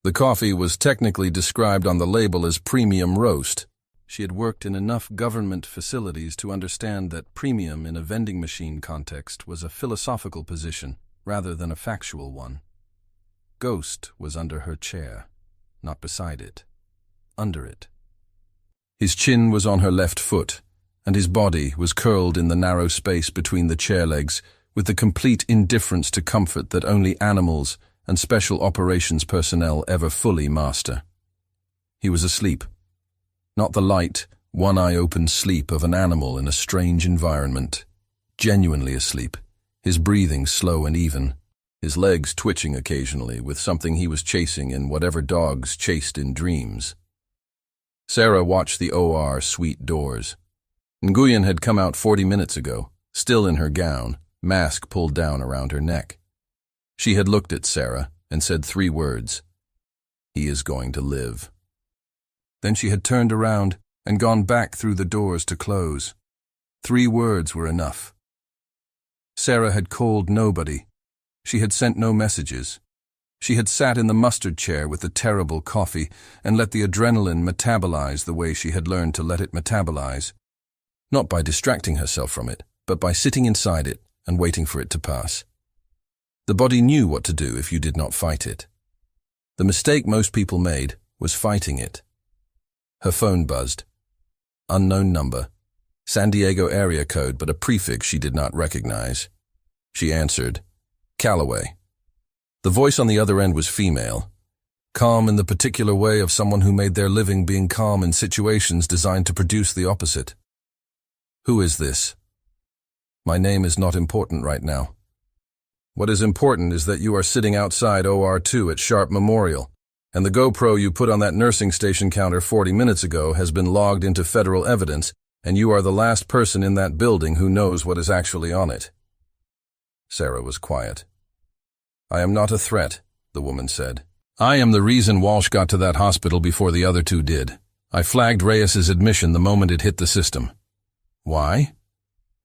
The coffee was technically described on the label as premium roast. She had worked in enough government facilities to understand that premium in a vending machine context was a philosophical position rather than a factual one. Ghost was under her chair, not beside it, under it. His chin was on her left foot, and his body was curled in the narrow space between the chair legs with the complete indifference to comfort that only animals and special operations personnel ever fully master. He was asleep. Not the light, one-eye-open sleep of an animal in a strange environment. Genuinely asleep, his breathing slow and even, his legs twitching occasionally with something he was chasing in whatever dogs chased in dreams. Sarah watched the OR suite doors. Nguyen had come out 40 minutes ago, still in her gown, mask pulled down around her neck. She had looked at Sarah and said 3 words. "He is going to live." Then she had turned around and gone back through the doors to close. 3 words were enough. Sarah had called nobody. She had sent no messages. She had sat in the mustard chair with the terrible coffee and let the adrenaline metabolize the way she had learned to let it metabolize. Not by distracting herself from it, but by sitting inside it and waiting for it to pass. The body knew what to do if you did not fight it. The mistake most people made was fighting it. Her phone buzzed. Unknown number. San Diego area code, but a prefix she did not recognize. She answered, "Calloway." The voice on the other end was female, calm in the particular way of someone who made their living being calm in situations designed to produce the opposite. "Who is this?" "My name is not important right now. What is important is that you are sitting outside OR2 at Sharp Memorial, and the GoPro you put on that nursing station counter 40 minutes ago has been logged into federal evidence, and you are the last person in that building who knows what is actually on it." Sarah was quiet. "I am not a threat," the woman said. "I am the reason Walsh got to that hospital before the other two did. I flagged Reyes's admission the moment it hit the system." "Why?"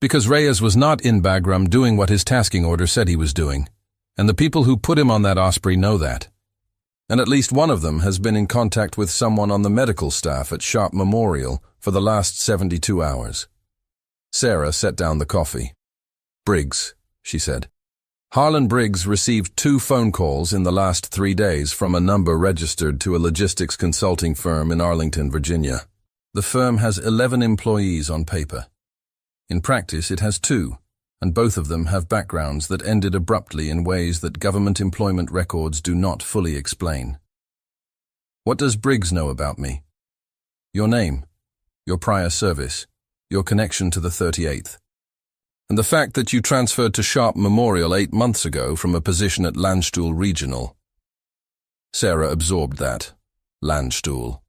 "Because Reyes was not in Bagram doing what his tasking order said he was doing, and the people who put him on that Osprey know that. And at least one of them has been in contact with someone on the medical staff at Sharp Memorial for the last 72 hours. Sarah set down the coffee. "Briggs," she said. "Harlan Briggs received 2 phone calls in the last 3 days from a number registered to a logistics consulting firm in Arlington, Virginia. The firm has 11 employees on paper. In practice, it has 2, and both of them have backgrounds that ended abruptly in ways that government employment records do not fully explain. What does Briggs know about me? Your name, your prior service, your connection to the 38th. And the fact that you transferred to Sharp Memorial 8 months ago from a position at Landstuhl Regional." Sarah absorbed that. Landstuhl,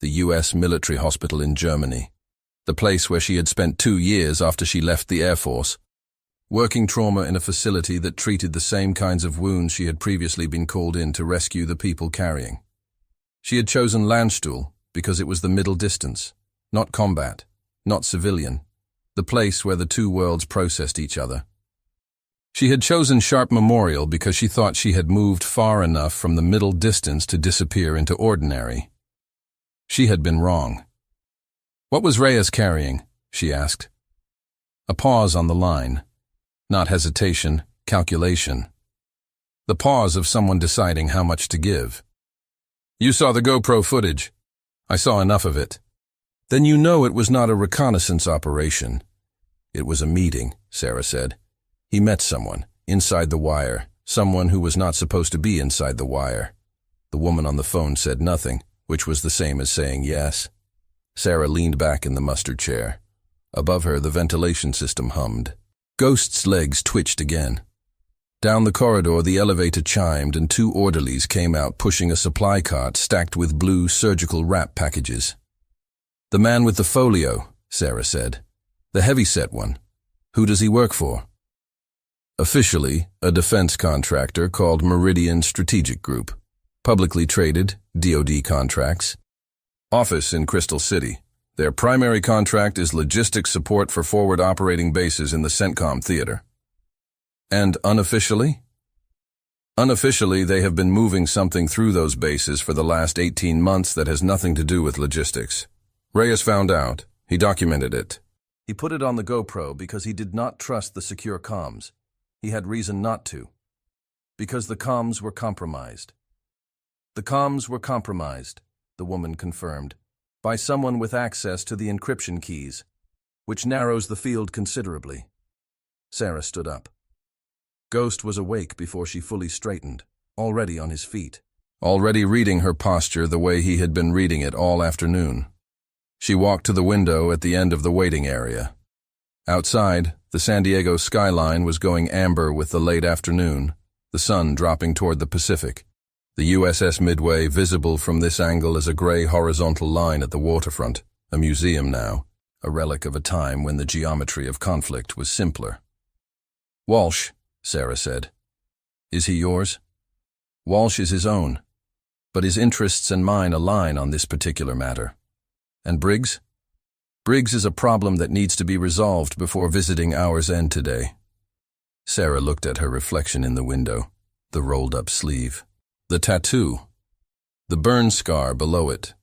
the U.S. military hospital in Germany, the place where she had spent 2 years after she left the Air Force, working trauma in a facility that treated the same kinds of wounds she had previously been called in to rescue the people carrying. She had chosen Landstuhl because it was the middle distance, not combat, not civilian, the place where the two worlds processed each other. She had chosen Sharp Memorial because she thought she had moved far enough from the middle distance to disappear into ordinary. She had been wrong. "What was Reyes carrying?" she asked. A pause on the line. Not hesitation, calculation. The pause of someone deciding how much to give. "You saw the GoPro footage." "I saw enough of it." "Then you know it was not a reconnaissance operation." "It was a meeting," Sarah said. "He met someone, inside the wire, someone who was not supposed to be inside the wire." The woman on the phone said nothing, which was the same as saying yes. Sarah leaned back in the mustard chair. Above her, the ventilation system hummed. Ghost's legs twitched again. Down the corridor, the elevator chimed and 2 orderlies came out pushing a supply cart stacked with blue surgical wrap packages. "The man with the folio," Sarah said. "The heavy-set one. Who does he work for?" "Officially, a defense contractor called Meridian Strategic Group. Publicly traded, DoD contracts. Office in Crystal City. Their primary contract is logistics support for forward operating bases in the CENTCOM theater." "And unofficially?" "Unofficially, they have been moving something through those bases for the last 18 months that has nothing to do with logistics. Reyes found out. He documented it. He put it on the GoPro because he did not trust the secure comms. He had reason not to. Because the comms were compromised." "The comms were compromised," the woman confirmed, "by someone with access to the encryption keys, which narrows the field considerably." Sarah stood up. Ghost was awake before she fully straightened, already on his feet, already reading her posture the way he had been reading it all afternoon. She walked to the window at the end of the waiting area. Outside, the San Diego skyline was going amber with the late afternoon, the sun dropping toward the Pacific. The USS Midway visible from this angle as a gray horizontal line at the waterfront, a museum now, a relic of a time when the geometry of conflict was simpler. "Walsh," Sarah said. "Is he yours?" "Walsh is his own, but his interests and mine align on this particular matter." "And Briggs?" "Briggs is a problem that needs to be resolved before visiting Hour's End today." Sarah looked at her reflection in the window, the rolled-up sleeve. The tattoo. The burn scar below it.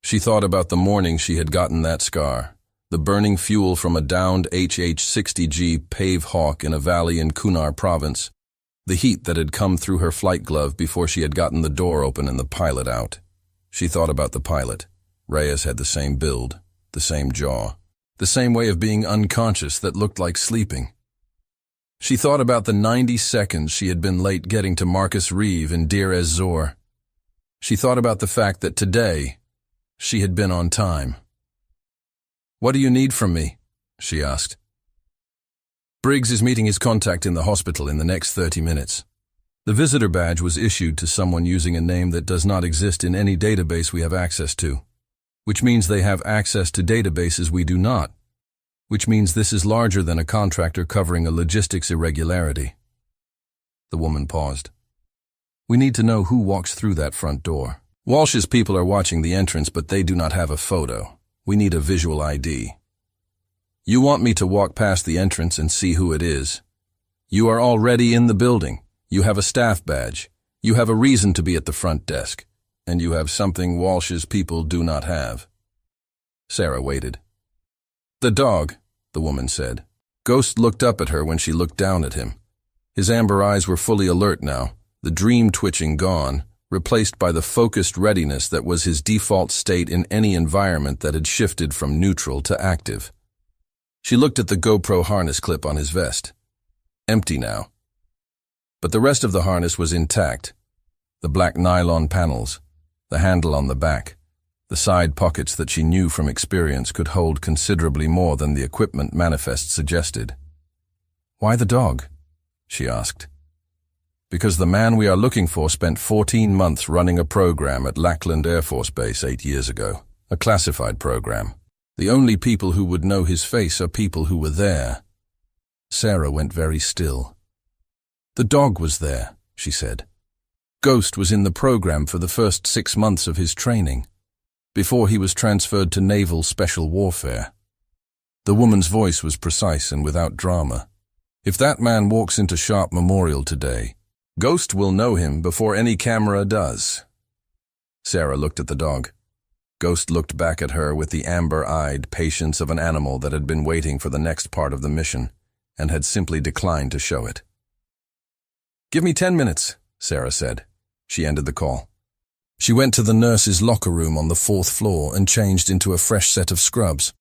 She thought about the morning she had gotten that scar, the burning fuel from a downed HH-60G Pave Hawk in a valley in Kunar province, the heat that had come through her flight glove before she had gotten the door open and the pilot out. She thought about the pilot. Reyes had the same build, the same jaw, the same way of being unconscious that looked like sleeping. She thought about the 90 seconds she had been late getting to Marcus Reeve in Deir ez-Zor. She thought about the fact that today she had been on time. "What do you need from me?" she asked. "Briggs is meeting his contact in the hospital in the next 30 minutes. The visitor badge was issued to someone using a name that does not exist in any database we have access to, which means they have access to databases we do not. which means this is larger than a contractor covering a logistics irregularity. The woman paused. We need to know who walks through that front door. Walsh's people are watching the entrance, but they do not have a photo. We need a visual ID. You want me to walk past the entrance and see who it is? You are already in the building. You have a staff badge. You have a reason to be at the front desk. And you have something Walsh's people do not have. Sarah waited. The dog, the woman said. Ghost looked up at her when she looked down at him. His amber eyes were fully alert now, the dream twitching gone, replaced by the focused readiness that was his default state in any environment that had shifted from neutral to active. She looked at the GoPro harness clip on his vest. Empty now. But the rest of the harness was intact. The black nylon panels, the handle on the back, the side pockets that she knew from experience could hold considerably more than the equipment manifest suggested. Why the dog? She asked. Because the man we are looking for spent 14 months running a program at Lackland Air Force Base 8 years ago, a classified program. The only people who would know his face are people who were there. Sarah went very still. The dog was there, she said. Ghost was in the program for the first 6 months of his training, before he was transferred to Naval Special Warfare. The woman's voice was precise and without drama. If that man walks into Sharp Memorial today, Ghost will know him before any camera does. Sarah looked at the dog. Ghost looked back at her with the amber-eyed patience of an animal that had been waiting for the next part of the mission and had simply declined to show it. Give me 10 minutes, Sarah said. She ended the call. She went to the nurse's locker room on the 4th floor and changed into a fresh set of scrubs.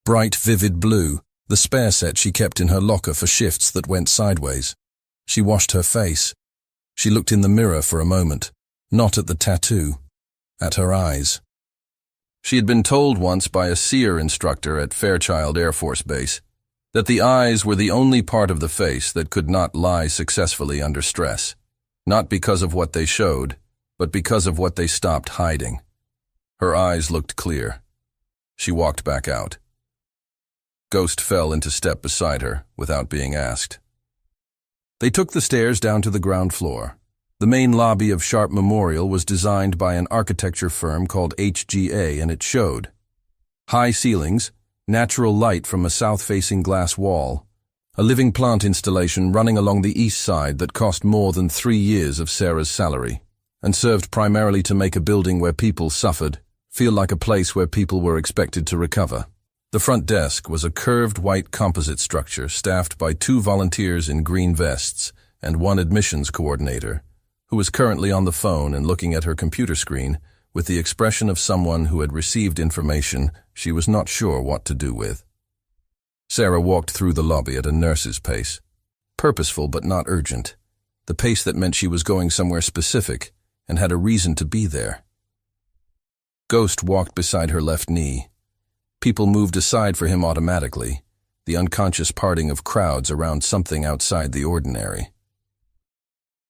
Bright, vivid blue, the spare set she kept in her locker for shifts that went sideways. She washed her face. She looked in the mirror for a moment, not at the tattoo, at her eyes. She had been told once by a seer instructor at Fairchild Air Force Base that the eyes were the only part of the face that could not lie successfully under stress, not because of what they showed, but because of what they stopped hiding. Her eyes looked clear. She walked back out. Ghost fell into step beside her without being asked. They took the stairs down to the ground floor. The main lobby of Sharp Memorial was designed by an architecture firm called HGA, and it showed. High ceilings, natural light from a south-facing glass wall, a living plant installation running along the east side that cost more than 3 years of Sarah's salary, and served primarily to make a building where people suffered feel like a place where people were expected to recover. The front desk was a curved white composite structure staffed by 2 volunteers in green vests and 1 admissions coordinator, who was currently on the phone and looking at her computer screen with the expression of someone who had received information she was not sure what to do with. Sarah walked through the lobby at a nurse's pace, purposeful but not urgent, the pace that meant she was going somewhere specific and had a reason to be there. Ghost walked beside her left knee. People moved aside for him automatically, the unconscious parting of crowds around something outside the ordinary.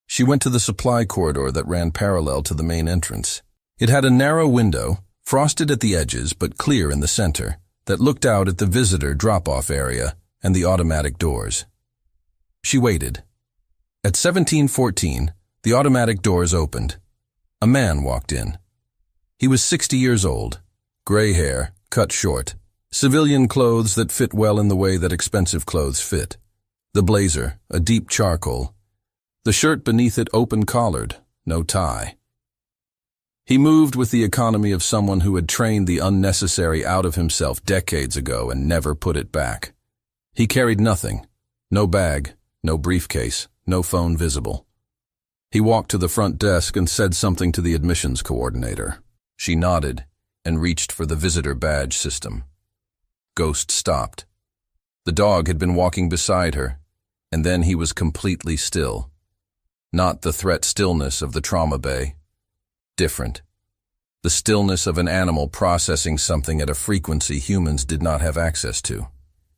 She went to the supply corridor that ran parallel to the main entrance. It had a narrow window, frosted at the edges but clear in the center, that looked out at the visitor drop-off area and the automatic doors. She waited. At 17:14, the automatic doors opened. A man walked in. He was 60 years old, gray hair, cut short, civilian clothes that fit well in the way that expensive clothes fit. The blazer, a deep charcoal. The shirt beneath it open-collared, no tie. He moved with the economy of someone who had trained the unnecessary out of himself decades ago and never put it back. He carried nothing, no bag, no briefcase, no phone visible. He walked to the front desk and said something to the admissions coordinator. She nodded and reached for the visitor badge system. Ghost stopped. The dog had been walking beside her, and then he was completely still. Not the threat stillness of the trauma bay. Different. The stillness of an animal processing something at a frequency humans did not have access to.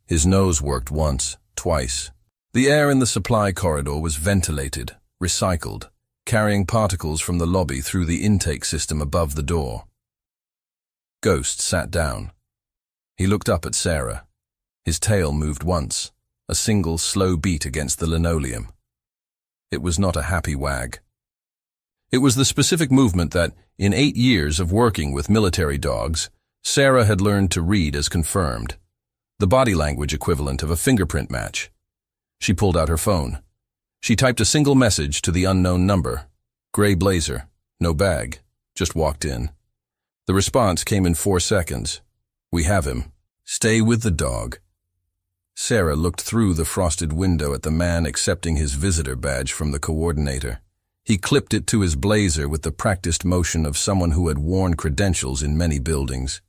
His nose worked once, twice. The air in the supply corridor was ventilated, recycled, carrying particles from the lobby through the intake system above the door. Ghost sat down. He looked up at Sarah. His tail moved once, a single slow beat against the linoleum. It was not a happy wag. It was the specific movement that, in 8 years of working with military dogs, Sarah had learned to read as confirmed, the body language equivalent of a fingerprint match. She pulled out her phone. She typed a single message to the unknown number. Gray blazer, no bag, just walked in. The response came in 4 seconds. We have him. Stay with the dog. Sarah looked through the frosted window at the man accepting his visitor badge from the coordinator. He clipped it to his blazer with the practiced motion of someone who had worn credentials in many buildings.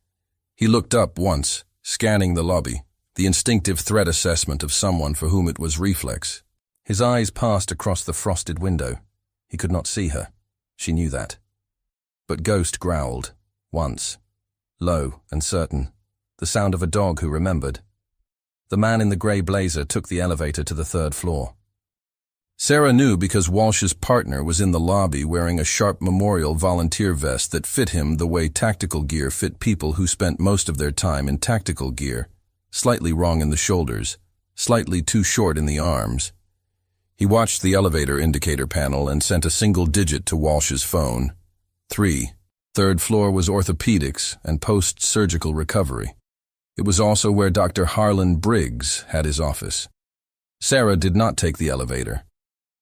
He looked up once, scanning the lobby, the instinctive threat assessment of someone for whom it was reflex. His eyes passed across the frosted window. He could not see her. She knew that. But Ghost growled, once, low and certain, the sound of a dog who remembered. The man in the grey blazer took the elevator to the 3rd floor. Sarah knew because Walsh's partner was in the lobby wearing a sharp memorial volunteer vest that fit him the way tactical gear fit people who spent most of their time in tactical gear, slightly wrong in the shoulders, slightly too short in the arms. He watched the elevator indicator panel and sent a single digit to Walsh's phone. 3. 3rd floor was orthopedics and post-surgical recovery. It was also where Dr. Harlan Briggs had his office. Sarah did not take the elevator.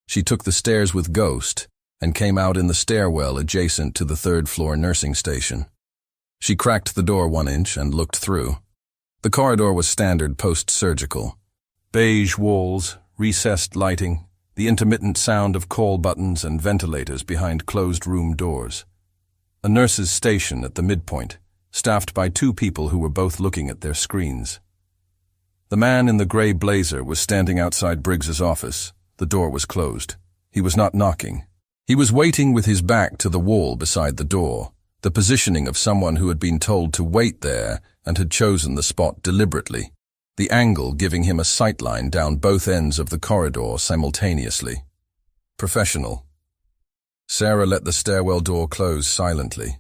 She took the stairs with Ghost and came out in the stairwell adjacent to the 3rd floor nursing station. She cracked the door 1 inch and looked through. The corridor was standard post-surgical. Beige walls, recessed lighting, the intermittent sound of call buttons and ventilators behind closed room doors. A nurse's station at the midpoint, staffed by 2 people who were both looking at their screens. The man in the grey blazer was standing outside Briggs's office. The door was closed. He was not knocking. He was waiting with his back to the wall beside the door, the positioning of someone who had been told to wait there and had chosen the spot deliberately, the angle giving him a sightline down both ends of the corridor simultaneously. Professional. Sarah let the stairwell door close silently.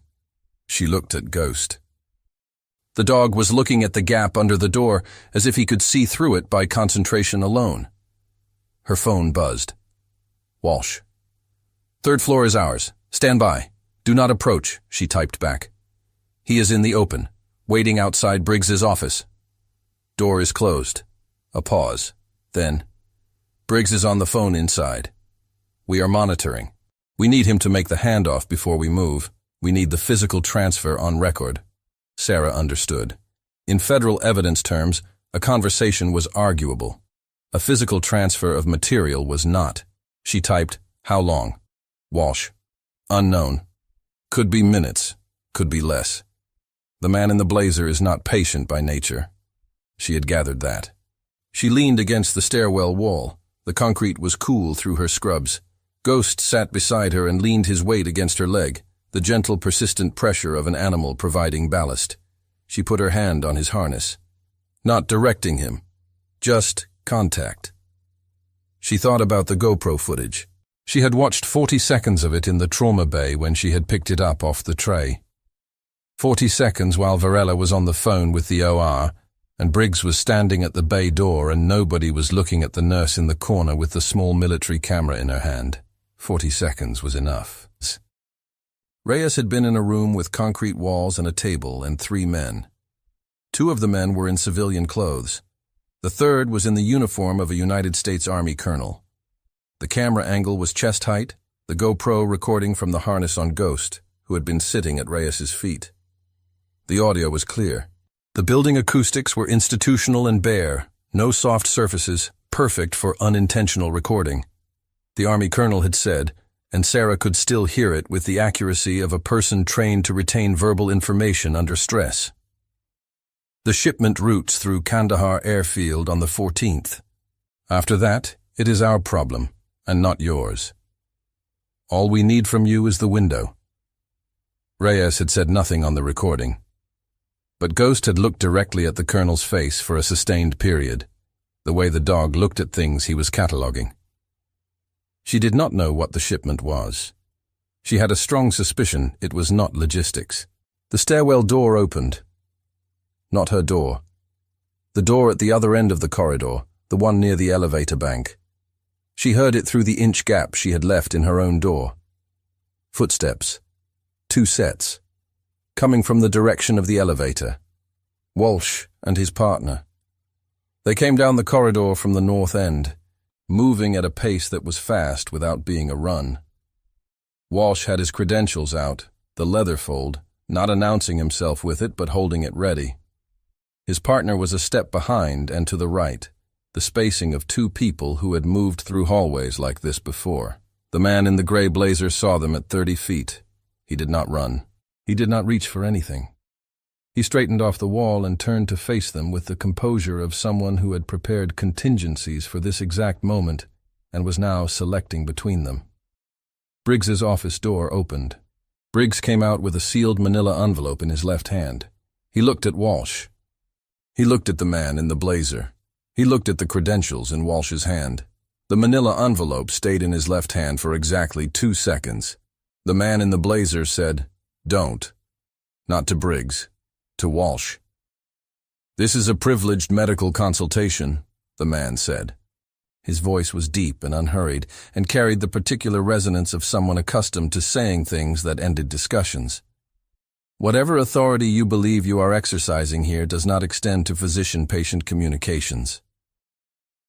She looked at Ghost. The dog was looking at the gap under the door as if he could see through it by concentration alone. Her phone buzzed. Walsh. 3rd floor is ours. Stand by. Do not approach, she typed back. He is in the open, waiting outside Briggs's office. Door is closed. A pause. Then, Briggs is on the phone inside. We are monitoring. We need him to make the handoff before we move. We need the physical transfer on record. Sarah understood. In federal evidence terms, a conversation was arguable. A physical transfer of material was not. She typed, how long? Walsh. Unknown. Could be minutes. Could be less. The man in the blazer is not patient by nature. She had gathered that. She leaned against the stairwell wall. The concrete was cool through her scrubs. Ghost sat beside her and leaned his weight against her leg, the gentle, persistent pressure of an animal providing ballast. She put her hand on his harness. Not directing him. Just contact. She thought about the GoPro footage. She had watched 40 seconds of it in the trauma bay when she had picked it up off the tray. 40 seconds while Varela was on the phone with the OR, and Briggs was standing at the bay door and nobody was looking at the nurse in the corner with the small military camera in her hand. 40 seconds was enough. Reyes had been in a room with concrete walls and a table and 3 men. 2 of the men were in civilian clothes. The 3rd was in the uniform of a United States Army colonel. The camera angle was chest height, the GoPro recording from the harness on Ghost, who had been sitting at Reyes's feet. The audio was clear. The building acoustics were institutional and bare, no soft surfaces, perfect for unintentional recording. The Army colonel had said, and Sarah could still hear it with the accuracy of a person trained to retain verbal information under stress. The shipment routes through Kandahar airfield on the 14th. After that, it is our problem, and not yours. All we need from you is the window. Reyes had said nothing on the recording, but Ghost had looked directly at the colonel's face for a sustained period, the way the dog looked at things he was cataloging. She did not know what the shipment was. She had a strong suspicion it was not logistics. The stairwell door opened. Not her door. The door at the other end of the corridor, the one near the elevator bank. She heard it through the inch gap she had left in her own door. Footsteps. 2 sets. Coming from the direction of the elevator. Walsh and his partner. They came down the corridor from the north end, moving at a pace that was fast without being a run. Walsh had his credentials out, the leather fold, not announcing himself with it but holding it ready. His partner was a step behind and to the right, the spacing of 2 people who had moved through hallways like this before. The man in the gray blazer saw them at 30 feet. He did not run. He did not reach for anything. He straightened off the wall and turned to face them with the composure of someone who had prepared contingencies for this exact moment and was now selecting between them. Briggs's office door opened. Briggs came out with a sealed manila envelope in his left hand. He looked at Walsh. He looked at the man in the blazer. He looked at the credentials in Walsh's hand. The manila envelope stayed in his left hand for exactly 2 seconds. The man in the blazer said, "Don't." Not to Briggs, to Walsh. "This is a privileged medical consultation," the man said. His voice was deep and unhurried, and carried the particular resonance of someone accustomed to saying things that ended discussions. "Whatever authority you believe you are exercising here does not extend to physician-patient communications."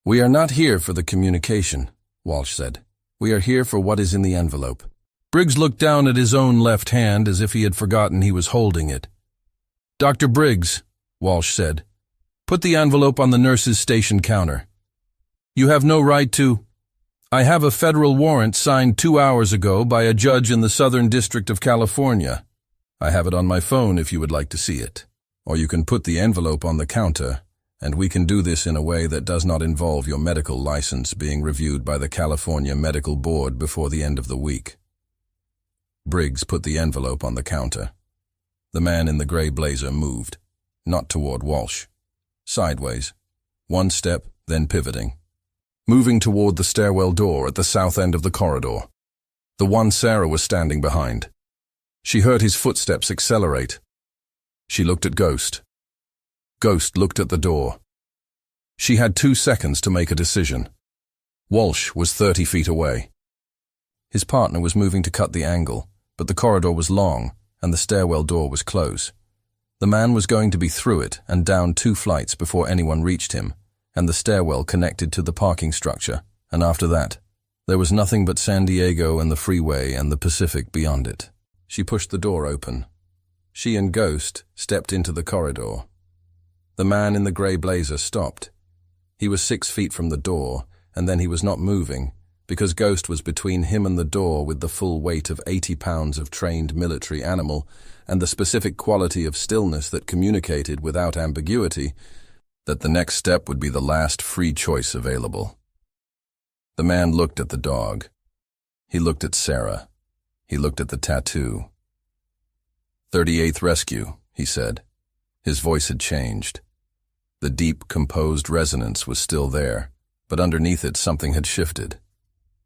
"We are not here for the communication," Walsh said. "We are here for what is in the envelope." Briggs looked down at his own left hand as if he had forgotten he was holding it. "Dr. Briggs," Walsh said, "put the envelope on the nurse's station counter. You have no right to—" "I have a federal warrant signed 2 hours ago by a judge in the Southern District of California. I have it on my phone if you would like to see it. Or you can put the envelope on the counter, and we can do this in a way that does not involve your medical license being reviewed by the California Medical Board before the end of the week." Briggs put the envelope on the counter. The man in the gray blazer moved, not toward Walsh. Sideways. 1 step, then pivoting. Moving toward the stairwell door at the south end of the corridor. The one Sarah was standing behind. She heard his footsteps accelerate. She looked at Ghost. Ghost looked at the door. She had 2 seconds to make a decision. Walsh was 30 feet away. His partner was moving to cut the angle, but the corridor was long, and the stairwell door was close. The man was going to be through it and down 2 flights before anyone reached him, and the stairwell connected to the parking structure, and after that, there was nothing but San Diego and the freeway and the Pacific beyond it. She pushed the door open. She and Ghost stepped into the corridor. The man in the gray blazer stopped. He was 6 feet from the door, and then he was not moving, because Ghost was between him and the door with the full weight of 80 pounds of trained military animal and the specific quality of stillness that communicated without ambiguity that the next step would be the last free choice available. The man looked at the dog. He looked at Sarah. He looked at the tattoo. 38th Rescue, he said. His voice had changed. The deep, composed resonance was still there, but underneath it something had shifted.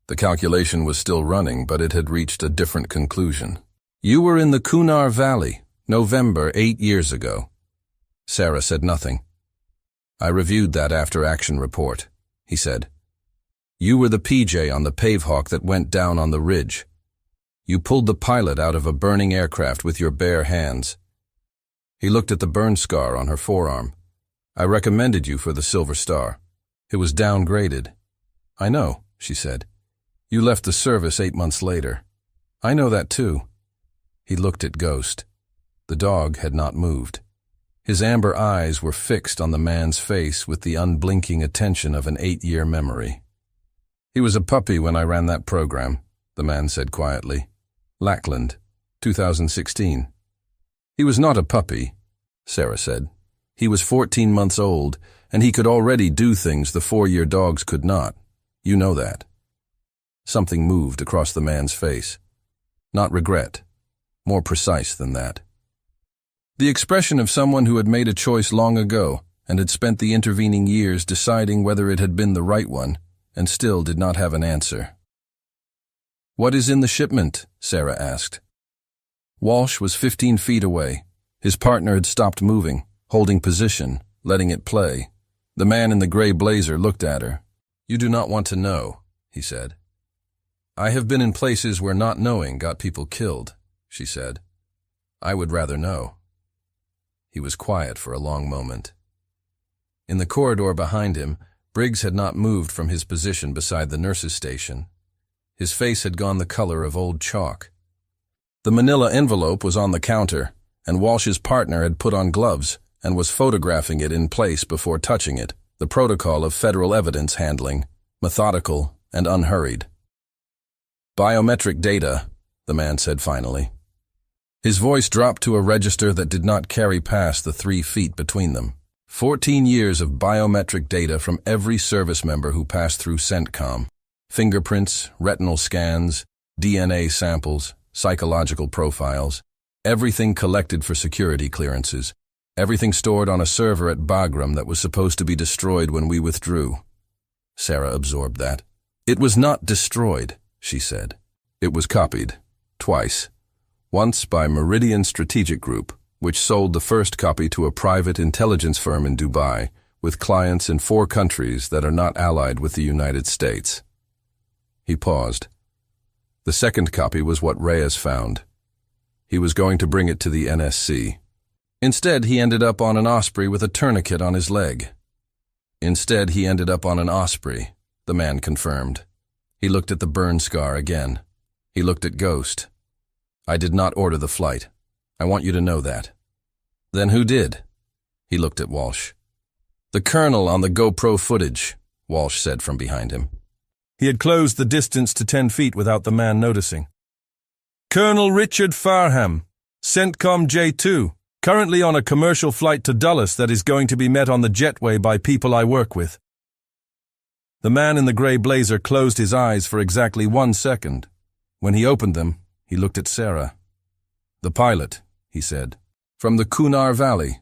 The calculation was still running, but it had reached a different conclusion. "You were in the Kunar Valley, November 8 years ago." Sarah said nothing. "I reviewed that after-action report," he said. "You were the PJ on the Pavehawk that went down on the ridge. You pulled the pilot out of a burning aircraft with your bare hands." He looked at the burn scar on her forearm. "I recommended you for the Silver Star. It was downgraded." "I know," she said. "You left the service 8 months later." "I know that too." He looked at Ghost. The dog had not moved. His amber eyes were fixed on the man's face with the unblinking attention of an 8-year memory. "He was a puppy when I ran that program," the man said quietly. "Lackland, 2016. "He was not a puppy," Sarah said. "He was 14 months old, and he could already do things the 4-year dogs could not. You know that." Something moved across the man's face. Not regret. More precise than that. The expression of someone who had made a choice long ago and had spent the intervening years deciding whether it had been the right one and still did not have an answer. "What is in the shipment?" Sarah asked. Walsh was 15 feet away. His partner had stopped moving, holding position, letting it play. The man in the gray blazer looked at her. "You do not want to know," he said. "I have been in places where not knowing got people killed," she said. "I would rather know." He was quiet for a long moment. In the corridor behind him, Briggs had not moved from his position beside the nurse's station. His face had gone the color of old chalk. The manila envelope was on the counter, and Walsh's partner had put on gloves and was photographing it in place before touching it, the protocol of federal evidence handling, methodical and unhurried. "Biometric data," the man said finally. His voice dropped to a register that did not carry past the 3 feet between them. 14 years of biometric data from every service member who passed through CENTCOM. Fingerprints, retinal scans, DNA samples, psychological profiles, everything collected for security clearances, everything stored on a server at Bagram that was supposed to be destroyed when we withdrew. Sarah absorbed that. "It was not destroyed," she said. "It was copied. Twice. Once by Meridian Strategic Group, which sold the first copy to a private intelligence firm in Dubai, with clients in 4 countries that are not allied with the United States." He paused. The second copy was what Reyes found. He was going to bring it to the NSC. Instead, he ended up on an osprey with a tourniquet on his leg. "Instead, he ended up on an osprey," the man confirmed. He looked at the burn scar again. He looked at Ghost. "I did not order the flight. I want you to know that." "Then who did?" He looked at Walsh. "The colonel on the GoPro footage," Walsh said from behind him. He had closed the distance to 10 feet without the man noticing. "Colonel Richard Farham, CENTCOM J2, currently on a commercial flight to Dulles that is going to be met on the jetway by people I work with." The man in the gray blazer closed his eyes for exactly 1 second. When he opened them, he looked at Sarah. "The pilot," he said, "from the Kunar Valley,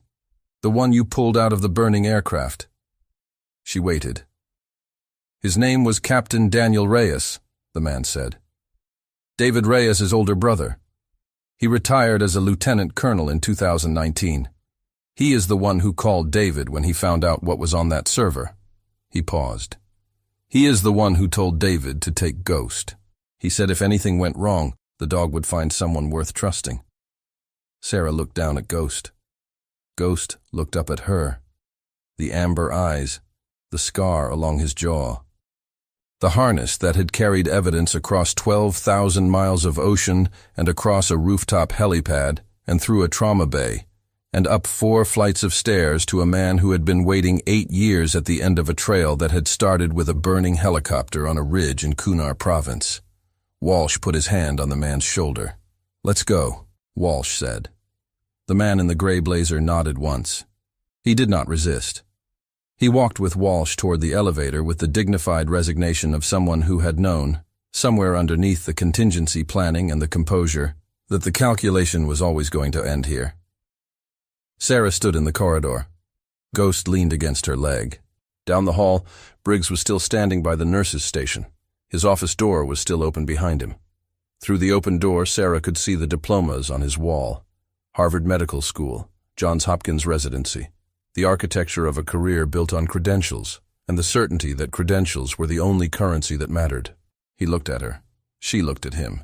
the one you pulled out of the burning aircraft." She waited. "His name was Captain Daniel Reyes," the man said. "David Reyes' older brother. He retired as a lieutenant colonel in 2019. He is the one who called David when he found out what was on that server." He paused. "He is the one who told David to take Ghost. He said if anything went wrong, the dog would find someone worth trusting." Sarah looked down at Ghost. Ghost looked up at her. The amber eyes, the scar along his jaw. The harness that had carried evidence across 12,000 miles of ocean and across a rooftop helipad and through a trauma bay, and up 4 flights of stairs to a man who had been waiting 8 years at the end of a trail that had started with a burning helicopter on a ridge in Kunar province. Walsh put his hand on the man's shoulder. "Let's go," Walsh said. The man in the gray blazer nodded once. He did not resist. He walked with Walsh toward the elevator with the dignified resignation of someone who had known, somewhere underneath the contingency planning and the composure, that the calculation was always going to end here. Sarah stood in the corridor. Ghost leaned against her leg. Down the hall, Briggs was still standing by the nurse's station. His office door was still open behind him. Through the open door, Sarah could see the diplomas on his wall. Harvard Medical School, Johns Hopkins residency, the architecture of a career built on credentials, and the certainty that credentials were the only currency that mattered. He looked at her. She looked at him.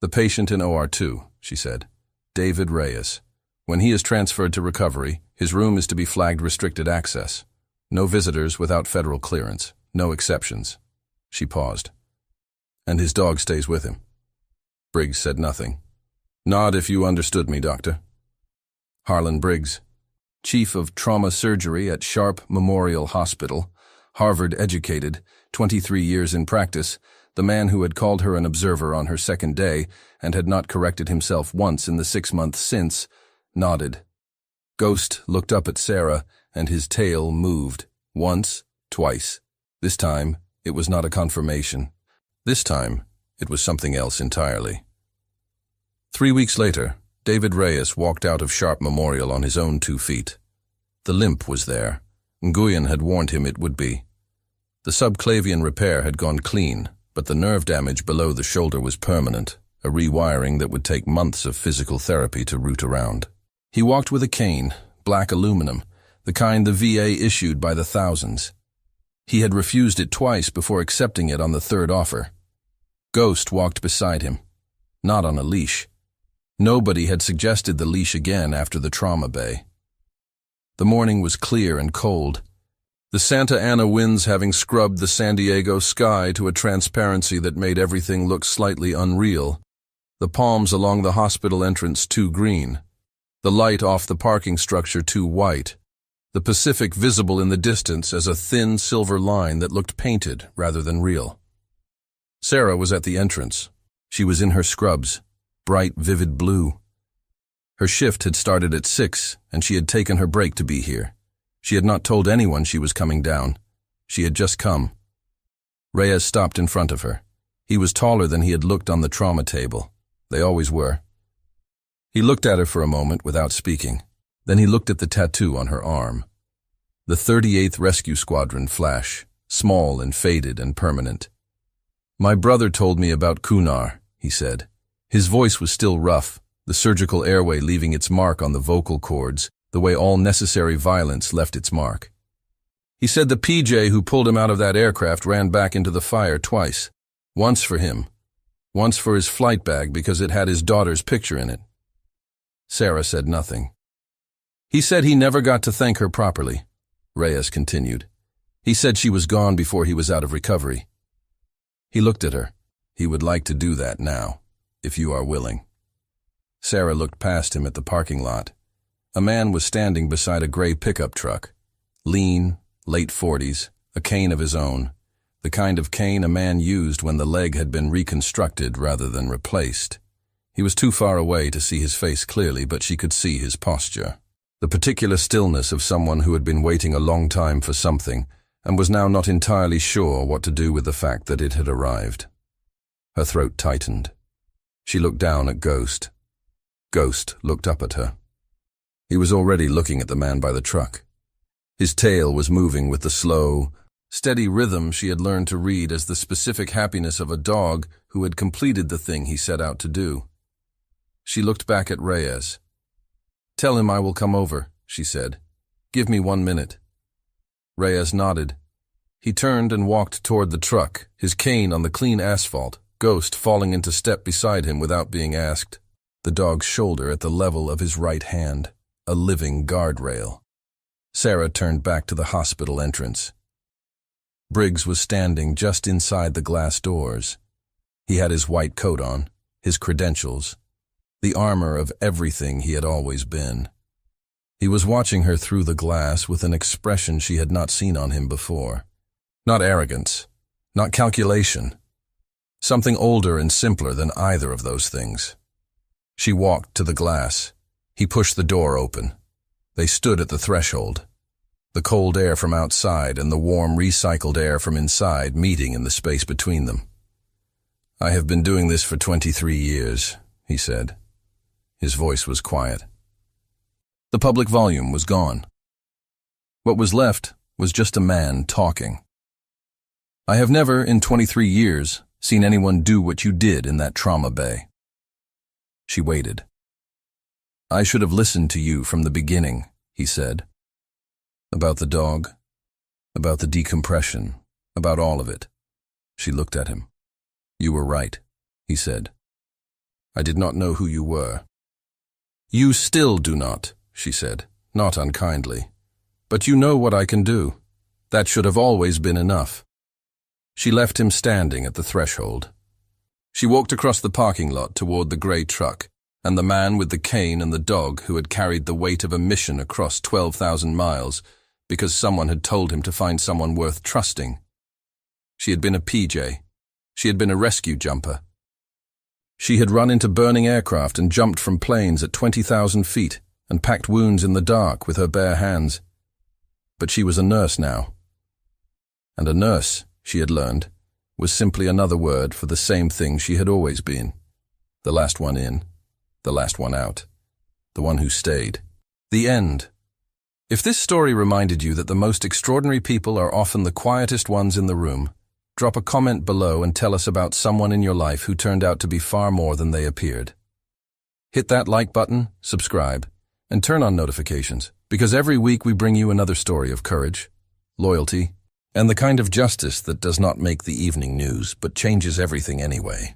"The patient in OR2, she said. "David Reyes. When he is transferred to recovery, his room is to be flagged restricted access. No visitors without federal clearance. No exceptions." She paused. "And his dog stays with him." Briggs said nothing. "Nod if you understood me, Doctor." Harlan Briggs, Chief of Trauma Surgery at Sharp Memorial Hospital, Harvard-educated, 23 years in practice, the man who had called her an observer on her second day and had not corrected himself once in the 6 months since, nodded. Ghost looked up at Sarah, and his tail moved. Once, twice. This time, it was not a confirmation. This time, it was something else entirely. 3 weeks later, David Reyes walked out of Sharp Memorial on his own 2 feet. The limp was there. Nguyen had warned him it would be. The subclavian repair had gone clean, but the nerve damage below the shoulder was permanent, a rewiring that would take months of physical therapy to root around. He walked with a cane, black aluminum, the kind the VA issued by the thousands. He had refused it twice before accepting it on the third offer. Ghost walked beside him, not on a leash. Nobody had suggested the leash again after the trauma bay. The morning was clear and cold, the Santa Ana winds having scrubbed the San Diego sky to a transparency that made everything look slightly unreal, the palms along the hospital entrance too green, the light off the parking structure too white, the Pacific visible in the distance as a thin silver line that looked painted rather than real. Sarah was at the entrance. She was in her scrubs, bright, vivid blue. Her shift had started at 6, and she had taken her break to be here. She had not told anyone she was coming down. She had just come. Reyes stopped in front of her. He was taller than he had looked on the trauma table. They always were. He looked at her for a moment without speaking. Then he looked at the tattoo on her arm. The 38th Rescue Squadron flash, small and faded and permanent. "My brother told me about Kunar," he said. His voice was still rough, the surgical airway leaving its mark on the vocal cords, the way all necessary violence left its mark. He said the PJ who pulled him out of that aircraft ran back into the fire twice. Once for him. Once for his flight bag because it had his daughter's picture in it. Sarah said nothing. "He said he never got to thank her properly," Reyes continued. "He said she was gone before he was out of recovery." He looked at her. "He would like to do that now, if you are willing." Sarah looked past him at the parking lot. A man was standing beside a gray pickup truck. Lean, late 40s, a cane of his own, the kind of cane a man used when the leg had been reconstructed rather than replaced. He was too far away to see his face clearly, but she could see his posture. The particular stillness of someone who had been waiting a long time for something and was now not entirely sure what to do with the fact that it had arrived. Her throat tightened. She looked down at Ghost. Ghost looked up at her. He was already looking at the man by the truck. His tail was moving with the slow, steady rhythm she had learned to read as the specific happiness of a dog who had completed the thing he set out to do. She looked back at Reyes. "Tell him I will come over," she said. "Give me 1 minute." Reyes nodded. He turned and walked toward the truck, his cane on the clean asphalt, Ghost falling into step beside him without being asked, the dog's shoulder at the level of his right hand, a living guardrail. Sarah turned back to the hospital entrance. Briggs was standing just inside the glass doors. He had his white coat on, his credentials, the armor of everything he had always been. He was watching her through the glass with an expression she had not seen on him before. Not arrogance, not calculation. Something older and simpler than either of those things. She walked to the glass. He pushed the door open. They stood at the threshold. The cold air from outside and the warm, recycled air from inside meeting in the space between them. "I have been doing this for 23 years, he said. His voice was quiet. The public volume was gone. What was left was just a man talking. "I have never, in 23 years, seen anyone do what you did in that trauma bay." She waited. "I should have listened to you from the beginning," he said. "About the dog, about the decompression, about all of it." She looked at him. "You were right," he said. "I did not know who you were." "You still do not," she said, not unkindly. "But you know what I can do. That should have always been enough." She left him standing at the threshold. She walked across the parking lot toward the gray truck, and the man with the cane and the dog who had carried the weight of a mission across 12,000 miles because someone had told him to find someone worth trusting. She had been a PJ. She had been a rescue jumper. She had run into burning aircraft and jumped from planes at 20,000 feet and packed wounds in the dark with her bare hands. But she was a nurse now. And a nurse, she had learned, was simply another word for the same thing she had always been. The last one in, the last one out, the one who stayed. The end. If this story reminded you that the most extraordinary people are often the quietest ones in the room, drop a comment below and tell us about someone in your life who turned out to be far more than they appeared. Hit that like button, subscribe, and turn on notifications. Because every week we bring you another story of courage, loyalty, and the kind of justice that does not make the evening news but changes everything anyway.